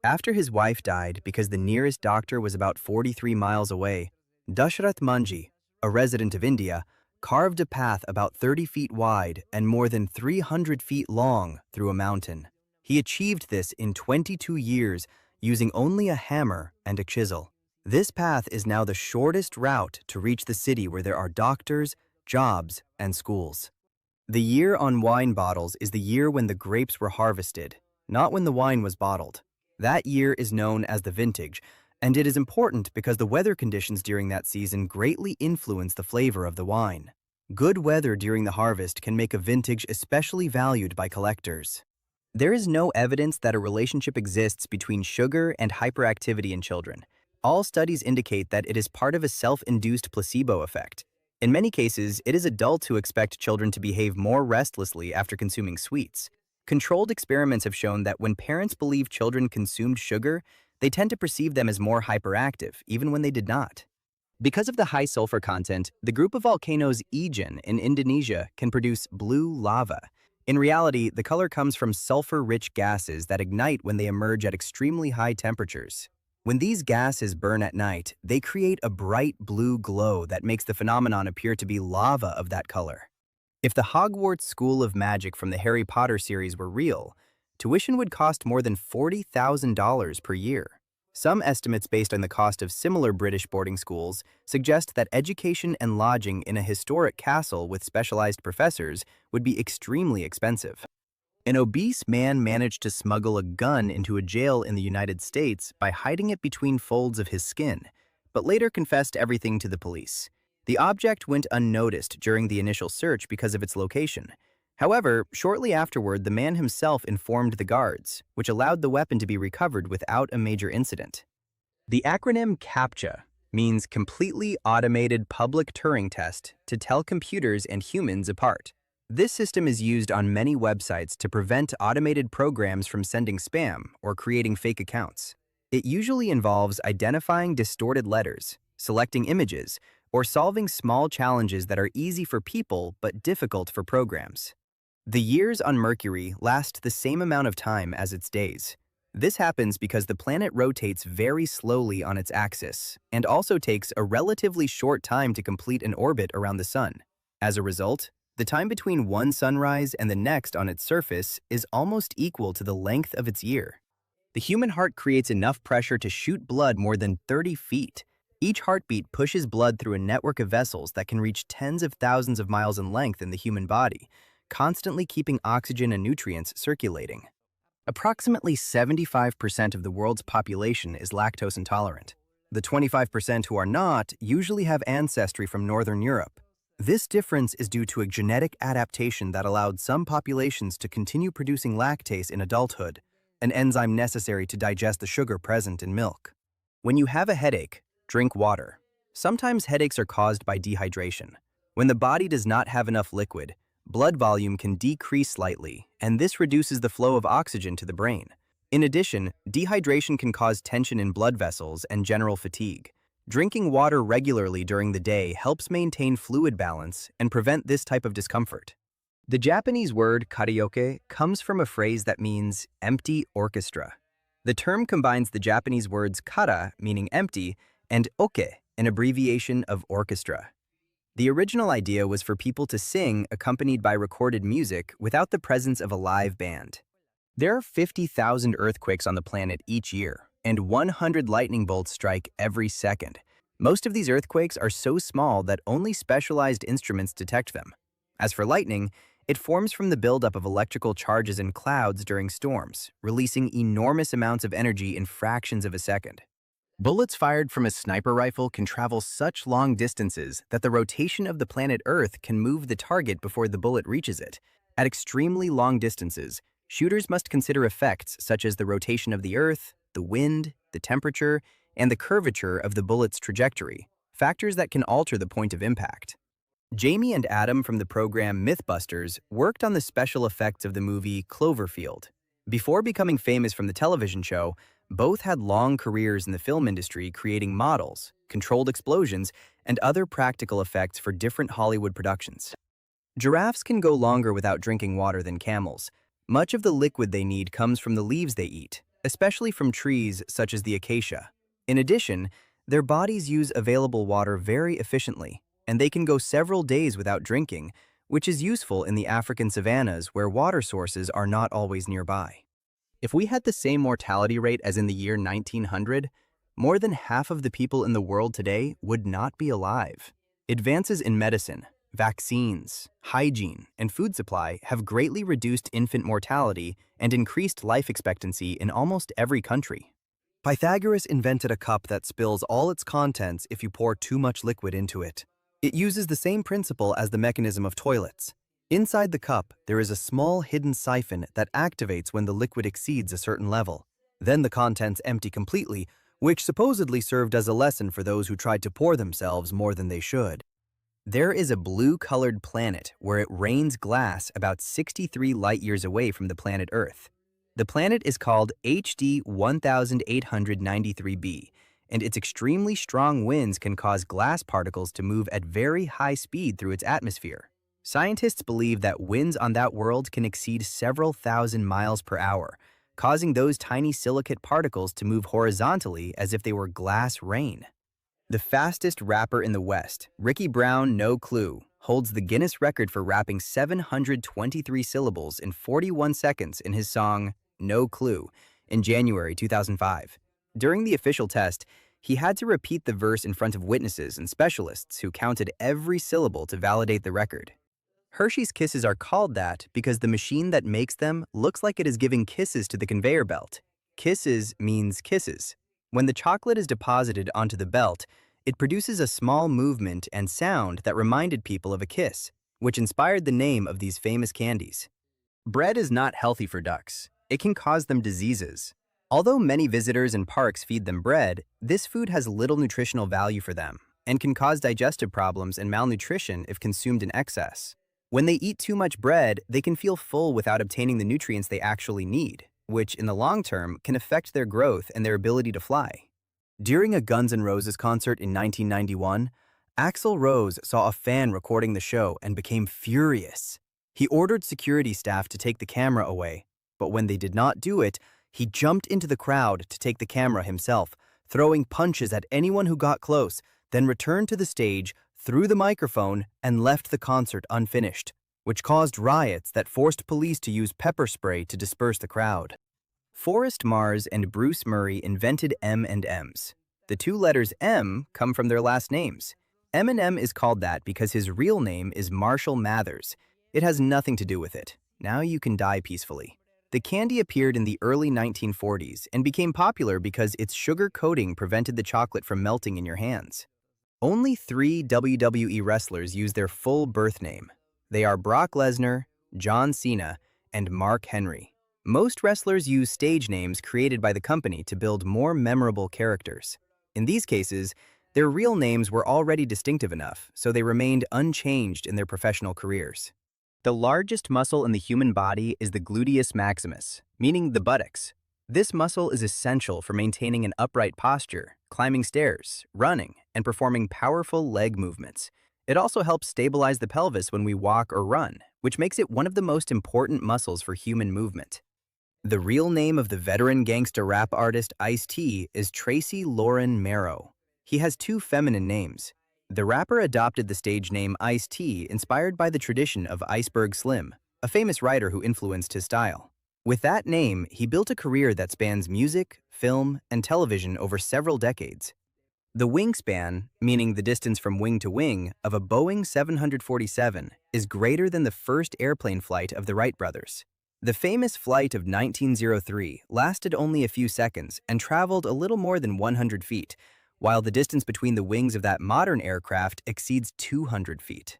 After his wife died because the nearest doctor was about 43 miles away, Dashrath Manji, a resident of India, carved a path about 30 feet wide and more than 300 feet long through a mountain. He achieved this in 22 years using only a hammer and a chisel. This path is now the shortest route to reach the city where there are doctors, jobs, and schools. The year on wine bottles is the year when the grapes were harvested, not when the wine was bottled. That year is known as the vintage, and it is important because the weather conditions during that season greatly influence the flavor of the wine. Good weather during the harvest can make a vintage especially valued by collectors. There is no evidence that a relationship exists between sugar and hyperactivity in children. All studies indicate that it is part of a self-induced placebo effect. In many cases, it is adults who expect children to behave more restlessly after consuming sweets. Controlled experiments have shown that when parents believe children consumed sugar, they tend to perceive them as more hyperactive, even when they did not. Because of the high sulfur content, the group of volcanoes Egen in Indonesia can produce blue lava. In reality, the color comes from sulfur-rich gases that ignite when they emerge at extremely high temperatures. When these gases burn at night, they create a bright blue glow that makes the phenomenon appear to be lava of that color. If the Hogwarts School of Magic from the Harry Potter series were real, tuition would cost more than $40,000 per year. Some estimates based on the cost of similar British boarding schools suggest that education and lodging in a historic castle with specialized professors would be extremely expensive. An obese man managed to smuggle a gun into a jail in the United States by hiding it between folds of his skin, but later confessed everything to the police. The object went unnoticed during the initial search because of its location. However, shortly afterward, the man himself informed the guards, which allowed the weapon to be recovered without a major incident. The acronym CAPTCHA means Completely Automated Public Turing Test to tell computers and humans apart. This system is used on many websites to prevent automated programs from sending spam or creating fake accounts. It usually involves identifying distorted letters, selecting images, or solving small challenges that are easy for people but difficult for programs. The years on Mercury last the same amount of time as its days. This happens because the planet rotates very slowly on its axis and also takes a relatively short time to complete an orbit around the Sun. As a result, the time between one sunrise and the next on its surface is almost equal to the length of its year. The human heart creates enough pressure to shoot blood more than 30 feet. Each heartbeat pushes blood through a network of vessels that can reach tens of thousands of miles in length in the human body, constantly keeping oxygen and nutrients circulating. Approximately 75% of the world's population is lactose intolerant. The 25% who are not usually have ancestry from Northern Europe. This difference is due to a genetic adaptation that allowed some populations to continue producing lactase in adulthood, an enzyme necessary to digest the sugar present in milk. When you have a headache, drink water. Sometimes headaches are caused by dehydration. When the body does not have enough liquid, blood volume can decrease slightly, and this reduces the flow of oxygen to the brain. In addition, dehydration can cause tension in blood vessels and general fatigue. Drinking water regularly during the day helps maintain fluid balance and prevent this type of discomfort. The Japanese word karaoke comes from a phrase that means empty orchestra. The term combines the Japanese words kara, meaning empty, and oke, an abbreviation of orchestra. The original idea was for people to sing accompanied by recorded music without the presence of a live band. There are 50,000 earthquakes on the planet each year, and 100 lightning bolts strike every second. Most of these earthquakes are so small that only specialized instruments detect them. As for lightning, it forms from the buildup of electrical charges in clouds during storms, releasing enormous amounts of energy in fractions of a second. Bullets fired from a sniper rifle can travel such long distances that the rotation of the planet Earth can move the target before the bullet reaches it. At extremely long distances, shooters must consider effects such as the rotation of the Earth, the wind, the temperature, and the curvature of the bullet's trajectory, factors that can alter the point of impact. Jamie and Adam from the program Mythbusters worked on the special effects of the movie Cloverfield. Before becoming famous from the television show, both had long careers in the film industry creating models, controlled explosions, and other practical effects for different Hollywood productions. Giraffes can go longer without drinking water than camels. Much of the liquid they need comes from the leaves they eat, especially from trees such as the acacia. In addition, their bodies use available water very efficiently, and they can go several days without drinking, which is useful in the African savannas where water sources are not always nearby. If we had the same mortality rate as in the year 1900, more than half of the people in the world today would not be alive. Advances in medicine, vaccines, hygiene, and food supply have greatly reduced infant mortality and increased life expectancy in almost every country. Pythagoras invented a cup that spills all its contents if you pour too much liquid into it. It uses the same principle as the mechanism of toilets. Inside the cup, there is a small hidden siphon that activates when the liquid exceeds a certain level. Then the contents empty completely, which supposedly served as a lesson for those who tried to pour themselves more than they should. There is a blue-colored planet where it rains glass about 63 light-years away from the planet Earth. The planet is called HD 1893b, and its extremely strong winds can cause glass particles to move at very high speed through its atmosphere. Scientists believe that winds on that world can exceed several thousand miles per hour, causing those tiny silicate particles to move horizontally as if they were glass rain. The fastest rapper in the West, Ricky Brown No Clue, holds the Guinness record for rapping 723 syllables in 41 seconds in his song No Clue in January 2005. During the official test, he had to repeat the verse in front of witnesses and specialists who counted every syllable to validate the record. Hershey's Kisses are called that because the machine that makes them looks like it is giving kisses to the conveyor belt. Kisses means kisses. When the chocolate is deposited onto the belt, it produces a small movement and sound that reminded people of a kiss, which inspired the name of these famous candies. Bread is not healthy for ducks. It can cause them diseases. Although many visitors and parks feed them bread, this food has little nutritional value for them and can cause digestive problems and malnutrition if consumed in excess. When they eat too much bread, they can feel full without obtaining the nutrients they actually need, which in the long term can affect their growth and their ability to fly. During a Guns N' Roses concert in 1991, Axl Rose saw a fan recording the show and became furious. He ordered security staff to take the camera away, but when they did not do it, he jumped into the crowd to take the camera himself, throwing punches at anyone who got close, then returned to the stage, threw the microphone, and left the concert unfinished, which caused riots that forced police to use pepper spray to disperse the crowd. Forrest Mars and Bruce Murray invented M&Ms. The two letters M come from their last names. M&M is called that because his real name is Marshall Mathers. It has nothing to do with it. Now you can die peacefully. The candy appeared in the early 1940s and became popular because its sugar coating prevented the chocolate from melting in your hands. Only 3 WWE wrestlers use their full birth name. They are Brock Lesnar, John Cena, and Mark Henry. Most wrestlers use stage names created by the company to build more memorable characters. In these cases, their real names were already distinctive enough, so they remained unchanged in their professional careers. The largest muscle in the human body is the gluteus maximus, meaning the buttocks. This muscle is essential for maintaining an upright posture, climbing stairs, running, and performing powerful leg movements. It also helps stabilize the pelvis when we walk or run, which makes it one of the most important muscles for human movement. The real name of the veteran gangsta rap artist Ice-T is Tracy Lauren Merrow. He has 2 feminine names. The rapper adopted the stage name Ice-T inspired by the tradition of Iceberg Slim, a famous writer who influenced his style. With that name, he built a career that spans music, film, and television over several decades. The wingspan, meaning the distance from wing to wing, of a Boeing 747 is greater than the first airplane flight of the Wright brothers. The famous flight of 1903 lasted only a few seconds and traveled a little more than 100 feet, while the distance between the wings of that modern aircraft exceeds 200 feet.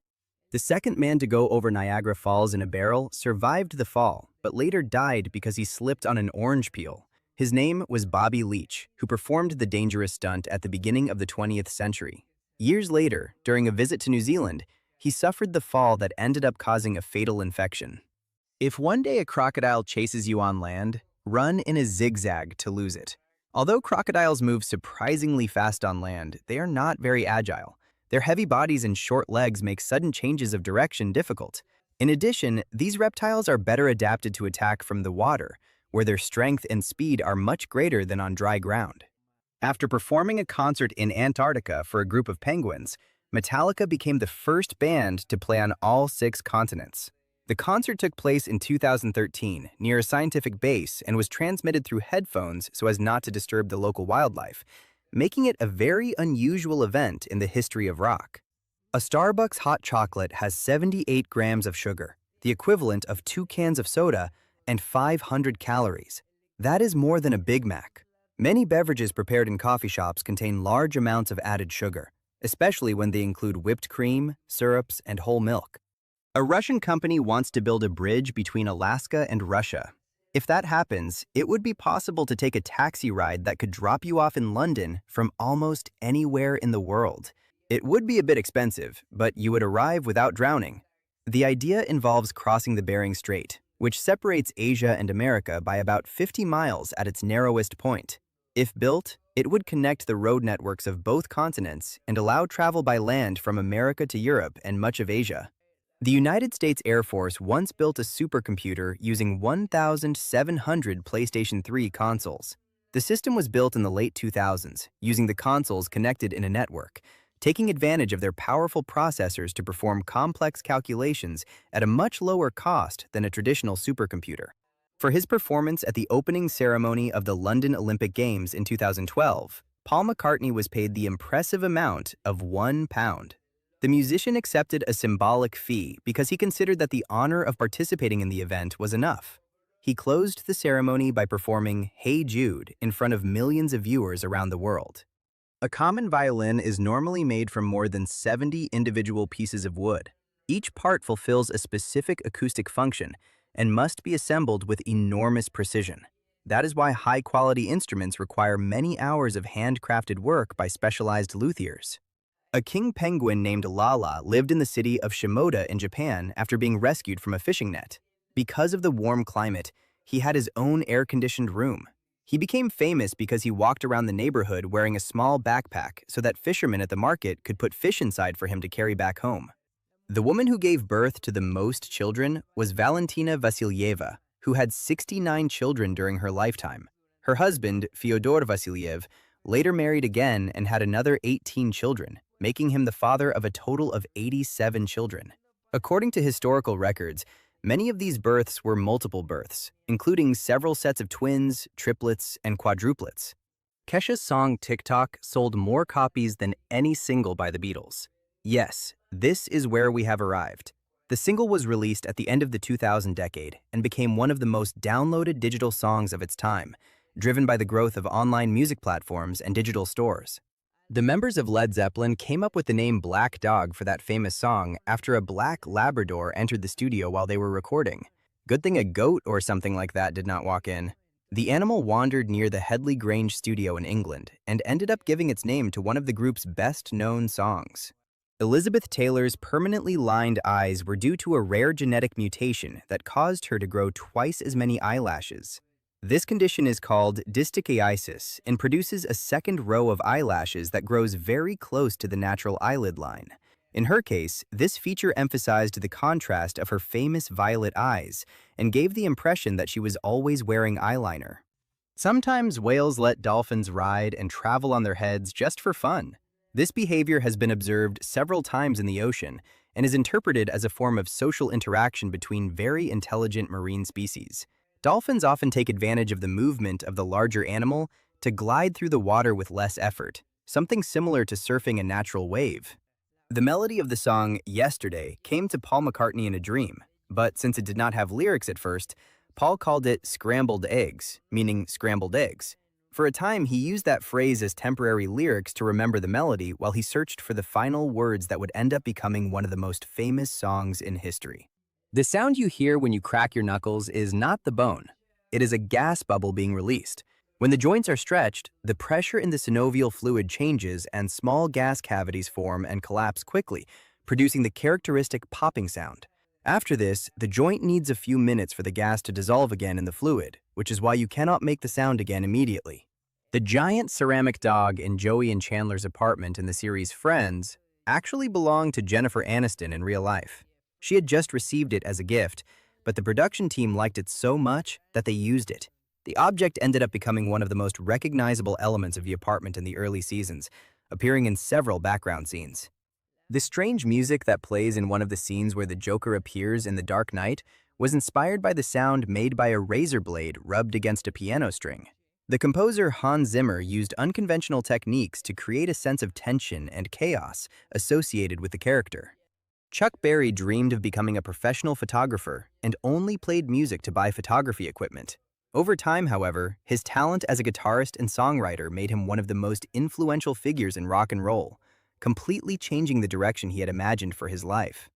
The second man to go over Niagara Falls in a barrel survived the fall, but later died because he slipped on an orange peel. His name was Bobby Leach, who performed the dangerous stunt at the beginning of the 20th century. Years later, during a visit to New Zealand, he suffered the fall that ended up causing a fatal infection. If one day a crocodile chases you on land, run in a zigzag to lose it. Although crocodiles move surprisingly fast on land, they are not very agile. Their heavy bodies and short legs make sudden changes of direction difficult. In addition, these reptiles are better adapted to attack from the water, where their strength and speed are much greater than on dry ground. After performing a concert in Antarctica for a group of penguins, Metallica became the first band to play on all 6 continents. The concert took place in 2013 near a scientific base and was transmitted through headphones so as not to disturb the local wildlife, making it a very unusual event in the history of rock. A Starbucks hot chocolate has 78 grams of sugar, the equivalent of 2 cans of soda, and 500 calories. That is more than a Big Mac. Many beverages prepared in coffee shops contain large amounts of added sugar. especially when they include whipped cream, syrups, and whole milk. A Russian company wants to build a bridge between Alaska and Russia. If that happens, it would be possible to take a taxi ride that could drop you off in London from almost anywhere in the world. It would be a bit expensive, but you would arrive without drowning. The idea involves crossing the Bering Strait, which separates Asia and America by about 50 miles at its narrowest point. If built, it would connect the road networks of both continents and allow travel by land from America to Europe and much of Asia. The United States Air Force once built a supercomputer using 1,700 PlayStation 3 consoles. The system was built in the late 2000s, using the consoles connected in a network, taking advantage of their powerful processors to perform complex calculations at a much lower cost than a traditional supercomputer. For his performance at the opening ceremony of the London Olympic Games in 2012, Paul McCartney was paid the impressive amount of £1. The musician accepted a symbolic fee because he considered that the honor of participating in the event was enough. He closed the ceremony by performing Hey Jude in front of millions of viewers around the world. A common violin is normally made from more than 70 individual pieces of wood. Each part fulfills a specific acoustic function and must be assembled with enormous precision. That is why high-quality instruments require many hours of handcrafted work by specialized luthiers. A king penguin named Lala lived in the city of Shimoda in Japan after being rescued from a fishing net. Because of the warm climate, he had his own air-conditioned room. He became famous because he walked around the neighborhood wearing a small backpack so that fishermen at the market could put fish inside for him to carry back home. The woman who gave birth to the most children was Valentina Vasilyeva, who had 69 children during her lifetime. Her husband, Fyodor Vasilyev, later married again and had another 18 children, making him the father of a total of 87 children. According to historical records, many of these births were multiple births, including several sets of twins, triplets, and quadruplets. Kesha's song TikTok sold more copies than any single by the Beatles. Yes, this is where we have arrived. The single was released at the end of the 2000 decade and became one of the most downloaded digital songs of its time, driven by the growth of online music platforms and digital stores. The members of Led Zeppelin came up with the name Black Dog for that famous song after a black Labrador entered the studio while they were recording. Good thing a goat or something like that did not walk in. The animal wandered near the Headley Grange studio in England and ended up giving its name to one of the group's best-known songs. Elizabeth Taylor's permanently lined eyes were due to a rare genetic mutation that caused her to grow twice as many eyelashes. This condition is called distichiasis and produces a second row of eyelashes that grows very close to the natural eyelid line. In her case, this feature emphasized the contrast of her famous violet eyes and gave the impression that she was always wearing eyeliner. Sometimes whales let dolphins ride and travel on their heads just for fun. This behavior has been observed several times in the ocean and is interpreted as a form of social interaction between very intelligent marine species. Dolphins often take advantage of the movement of the larger animal to glide through the water with less effort, something similar to surfing a natural wave. The melody of the song Yesterday came to Paul McCartney in a dream, but since it did not have lyrics at first, Paul called it scrambled eggs, meaning scrambled eggs. For a time, he used that phrase as temporary lyrics to remember the melody while he searched for the final words that would end up becoming one of the most famous songs in history. The sound you hear when you crack your knuckles is not the bone. It is a gas bubble being released. When the joints are stretched, the pressure in the synovial fluid changes and small gas cavities form and collapse quickly, producing the characteristic popping sound. After this, the joint needs a few minutes for the gas to dissolve again in the fluid, which is why you cannot make the sound again immediately. The giant ceramic dog in Joey and Chandler's apartment in the series Friends actually belonged to Jennifer Aniston in real life. She had just received it as a gift, but the production team liked it so much that they used it. The object ended up becoming one of the most recognizable elements of the apartment in the early seasons, appearing in several background scenes. The strange music that plays in one of the scenes where the Joker appears in The Dark Knight was inspired by the sound made by a razor blade rubbed against a piano string. The composer Hans Zimmer used unconventional techniques to create a sense of tension and chaos associated with the character. Chuck Berry dreamed of becoming a professional photographer and only played music to buy photography equipment. Over time, however, his talent as a guitarist and songwriter made him one of the most influential figures in rock and roll. completely changing the direction he had imagined for his life.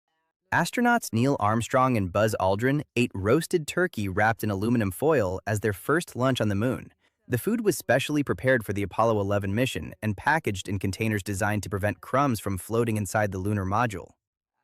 Astronauts Neil Armstrong and Buzz Aldrin ate roasted turkey wrapped in aluminum foil as their first lunch on the moon. The food was specially prepared for the Apollo 11 mission and packaged in containers designed to prevent crumbs from floating inside the lunar module.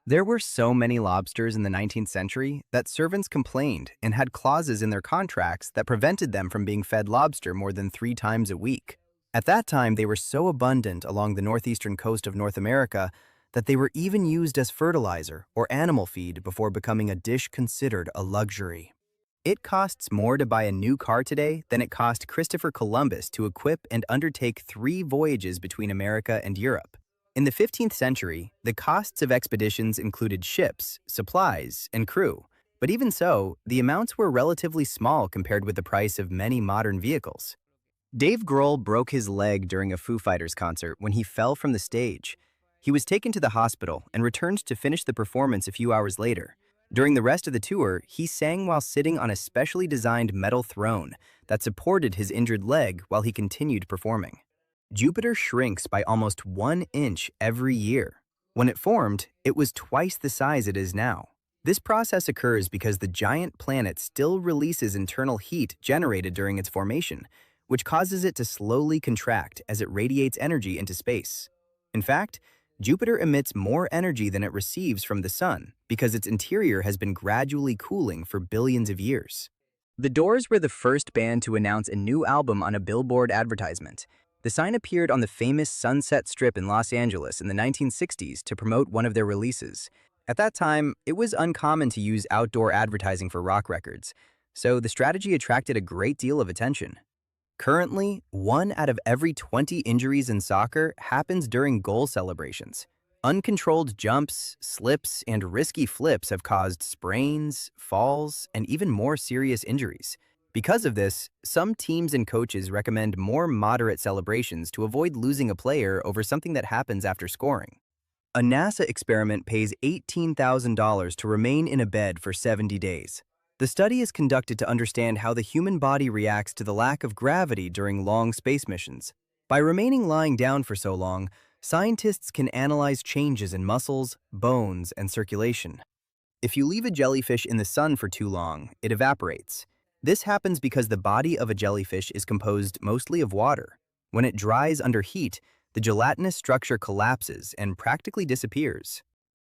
There were so many lobsters in the 19th century that servants complained and had clauses in their contracts that prevented them from being fed lobster more than 3 times a week. At that time, they were so abundant along the northeastern coast of North America that they were even used as fertilizer or animal feed before becoming a dish considered a luxury. It costs more to buy a new car today than it cost Christopher Columbus to equip and undertake 3 voyages between America and Europe. In the 15th century, the costs of expeditions included ships, supplies, and crew. But even so, the amounts were relatively small compared with the price of many modern vehicles. Dave Grohl broke his leg during a Foo Fighters concert when he fell from the stage. He was taken to the hospital and returned to finish the performance a few hours later. During the rest of the tour, he sang while sitting on a specially designed metal throne that supported his injured leg while he continued performing. Jupiter shrinks by almost 1 inch every year. When it formed, it was twice the size it is now. This process occurs because the giant planet still releases internal heat generated during its formation, which causes it to slowly contract as it radiates energy into space. In fact, Jupiter emits more energy than it receives from the Sun because its interior has been gradually cooling for billions of years. The Doors were the first band to announce a new album on a billboard advertisement. The sign appeared on the famous Sunset Strip in Los Angeles in the 1960s to promote one of their releases. At that time, it was uncommon to use outdoor advertising for rock records, so the strategy attracted a great deal of attention. Currently, 1 out of every 20 injuries in soccer happens during goal celebrations. Uncontrolled jumps, slips, and risky flips have caused sprains, falls, and even more serious injuries. Because of this, some teams and coaches recommend more moderate celebrations to avoid losing a player over something that happens after scoring. A NASA experiment pays $18,000 to remain in a bed for 70 days. The study is conducted to understand how the human body reacts to the lack of gravity during long space missions. By remaining lying down for so long, scientists can analyze changes in muscles, bones, and circulation. If you leave a jellyfish in the sun for too long, it evaporates. This happens because the body of a jellyfish is composed mostly of water. When it dries under heat, the gelatinous structure collapses and practically disappears.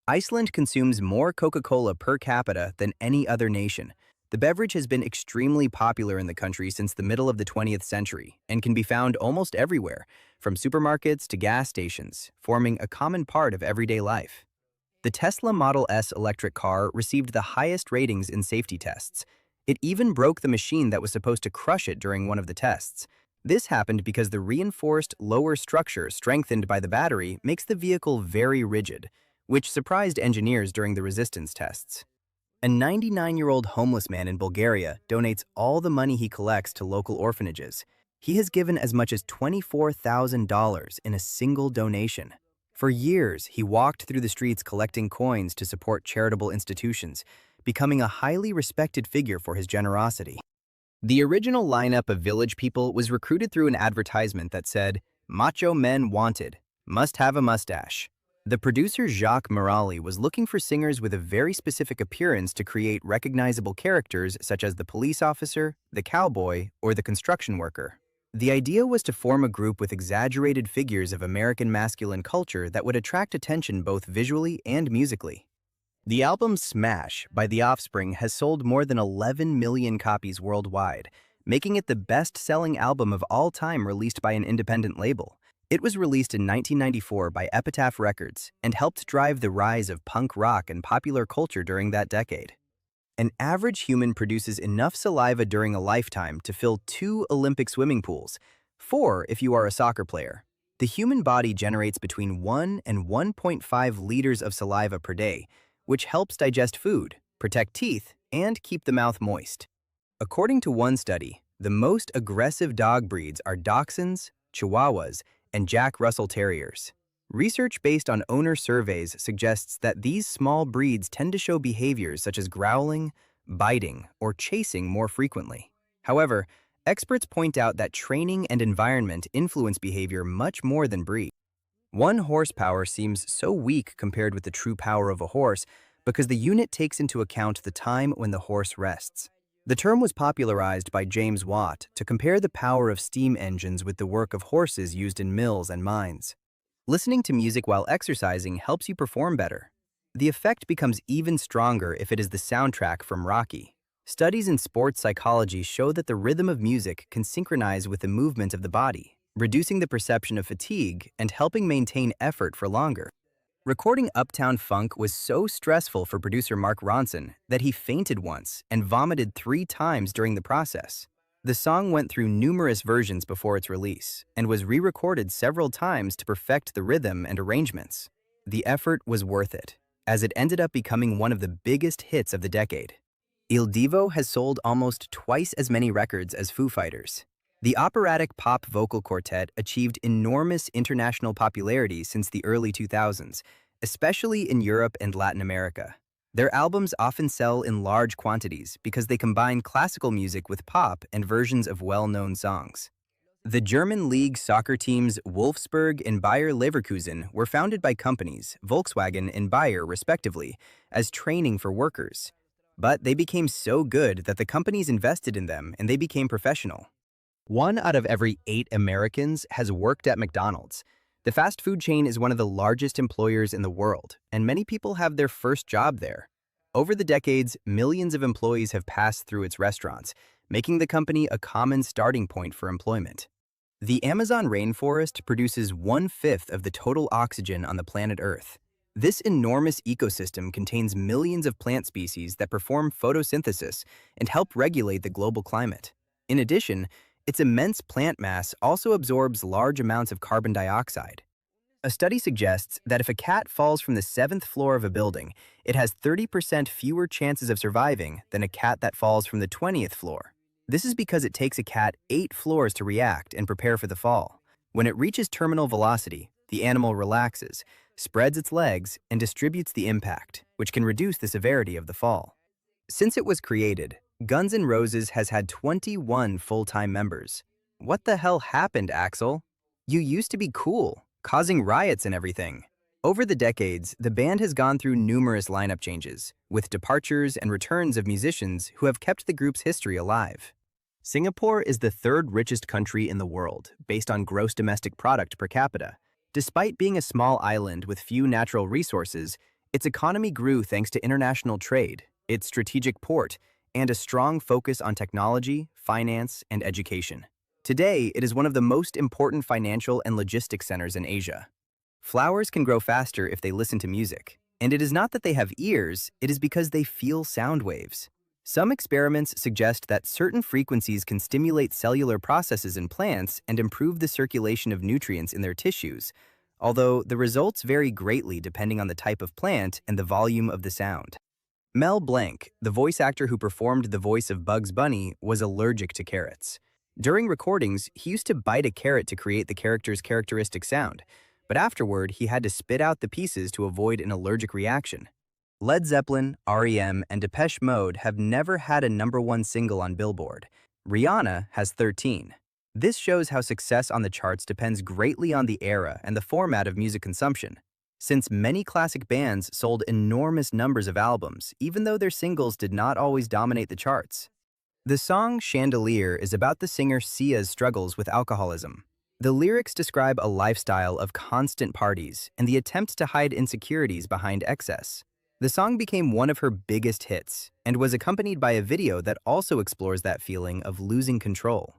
Iceland consumes more Coca-Cola per capita than any other nation. The beverage has been extremely popular in the country since the middle of the 20th century and can be found almost everywhere, from supermarkets to gas stations, forming a common part of everyday life. The Tesla Model S electric car received the highest ratings in safety tests. It even broke the machine that was supposed to crush it during one of the tests. This happened because the reinforced lower structure strengthened by the battery makes the vehicle very rigid, which surprised engineers during the resistance tests. A 99-year-old homeless man in Bulgaria donates all the money he collects to local orphanages. He has given as much as $24,000 in a single donation. For years, he walked through the streets collecting coins to support charitable institutions, becoming a highly respected figure for his generosity. The original lineup of Village People was recruited through an advertisement that said, "Macho men wanted, must have a mustache." The producer Jacques Morali was looking for singers with a very specific appearance to create recognizable characters such as the police officer, the cowboy, or the construction worker. The idea was to form a group with exaggerated figures of American masculine culture that would attract attention both visually and musically. The album Smash by The Offspring has sold more than 11 million copies worldwide, making it the best-selling album of all time released by an independent label. It was released in 1994 by Epitaph Records and helped drive the rise of punk rock and popular culture during that decade. An average human produces enough saliva during a lifetime to fill 2 Olympic swimming pools, 4 if you are a soccer player. The human body generates between 1 and 1.5 liters of saliva per day, which helps digest food, protect teeth, and keep the mouth moist. According to one study, the most aggressive dog breeds are Dachshunds, Chihuahuas, and Jack Russell Terriers. Research based on owner surveys suggests that these small breeds tend to show behaviors such as growling, biting, or chasing more frequently. However, experts point out that training and environment influence behavior much more than breed. 1 horsepower seems so weak compared with the true power of a horse because the unit takes into account the time when the horse rests. The term was popularized by James Watt to compare the power of steam engines with the work of horses used in mills and mines. Listening to music while exercising helps you perform better. The effect becomes even stronger if it is the soundtrack from Rocky. Studies in sports psychology show that the rhythm of music can synchronize with the movement of the body, reducing the perception of fatigue and helping maintain effort for longer. Recording Uptown Funk was so stressful for producer Mark Ronson that he fainted once and vomited 3 times during the process. The song went through numerous versions before its release and was re-recorded several times to perfect the rhythm and arrangements. The effort was worth it, as it ended up becoming one of the biggest hits of the decade. Il Divo has sold almost twice as many records as Foo Fighters. The operatic pop vocal quartet achieved enormous international popularity since the early 2000s, especially in Europe and Latin America. Their albums often sell in large quantities because they combine classical music with pop and versions of well-known songs. The German league soccer teams Wolfsburg and Bayer Leverkusen were founded by companies, Volkswagen and Bayer respectively, as training for workers. But they became so good that the companies invested in them and they became professional. 1 out of every 8 Americans has worked at McDonald's. The fast food chain is one of the largest employers in the world, and many people have their first job there. Over the decades, millions of employees have passed through its restaurants, making the company a common starting point for employment. The Amazon rainforest produces 1/5 of the total oxygen on the planet Earth. This enormous ecosystem contains millions of plant species that perform photosynthesis and help regulate the global climate. In addition, its immense plant mass also absorbs large amounts of carbon dioxide. A study suggests that if a cat falls from the 7th floor of a building, it has 30% fewer chances of surviving than a cat that falls from the 20th floor. This is because it takes a cat 8 floors to react and prepare for the fall. When it reaches terminal velocity, the animal relaxes, spreads its legs, and distributes the impact, which can reduce the severity of the fall. Since it was created, Guns N' Roses has had 21 full-time members. What the hell happened, Axl? You used to be cool, causing riots and everything. Over the decades, the band has gone through numerous lineup changes, with departures and returns of musicians who have kept the group's history alive. Singapore is the 3rd richest country in the world, based on gross domestic product per capita. Despite being a small island with few natural resources, its economy grew thanks to international trade, its strategic port, and a strong focus on technology, finance, and education. Today, it is one of the most important financial and logistics centers in Asia. Flowers can grow faster if they listen to music, and it is not that they have ears, it is because they feel sound waves. Some experiments suggest that certain frequencies can stimulate cellular processes in plants and improve the circulation of nutrients in their tissues, although the results vary greatly depending on the type of plant and the volume of the sound. Mel Blanc, the voice actor who performed the voice of Bugs Bunny, was allergic to carrots. During recordings, he used to bite a carrot to create the character's characteristic sound, but afterward he had to spit out the pieces to avoid an allergic reaction. Led Zeppelin, REM, and Depeche Mode have never had a #1 single on Billboard. Rihanna has 13. This shows how success on the charts depends greatly on the era and the format of music consumption. Since many classic bands sold enormous numbers of albums, even though their singles did not always dominate the charts. The song Chandelier is about the singer Sia's struggles with alcoholism. The lyrics describe a lifestyle of constant parties and the attempt to hide insecurities behind excess. The song became one of her biggest hits and was accompanied by a video that also explores that feeling of losing control.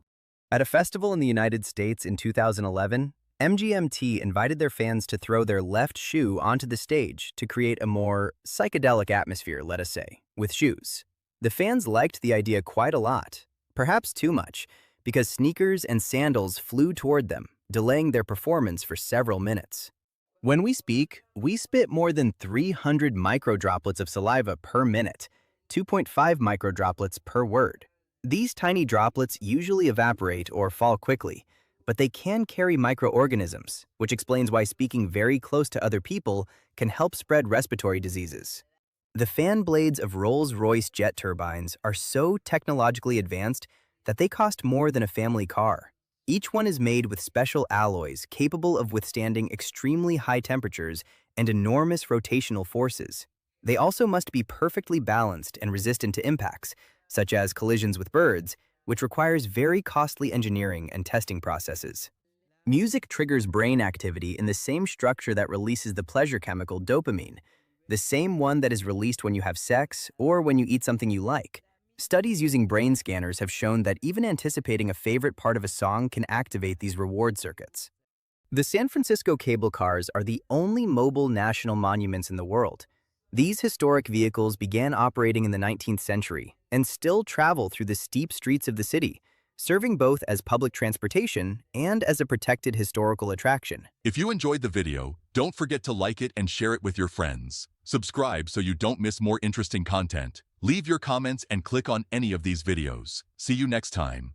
At a festival in the United States in 2011, MGMT invited their fans to throw their left shoe onto the stage to create a more psychedelic atmosphere, let us say, with shoes. The fans liked the idea quite a lot, perhaps too much, because sneakers and sandals flew toward them, delaying their performance for several minutes. When we speak, we spit more than 300 microdroplets of saliva per minute, 2.5 microdroplets per word. These tiny droplets usually evaporate or fall quickly, but they can carry microorganisms, which explains why speaking very close to other people can help spread respiratory diseases. The fan blades of Rolls-Royce jet turbines are so technologically advanced that they cost more than a family car. Each one is made with special alloys capable of withstanding extremely high temperatures and enormous rotational forces. They also must be perfectly balanced and resistant to impacts, such as collisions with birds, which requires very costly engineering and testing processes. Music triggers brain activity in the same structure that releases the pleasure chemical dopamine, the same one that is released when you have sex or when you eat something you like. Studies using brain scanners have shown that even anticipating a favorite part of a song can activate these reward circuits. The San Francisco cable cars are the only mobile national monuments in the world. These historic vehicles began operating in the 19th century and still travel through the steep streets of the city, serving both as public transportation and as a protected historical attraction. If you enjoyed the video, don't forget to like it and share it with your friends. Subscribe so you don't miss more interesting content. Leave your comments and click on any of these videos. See you next time.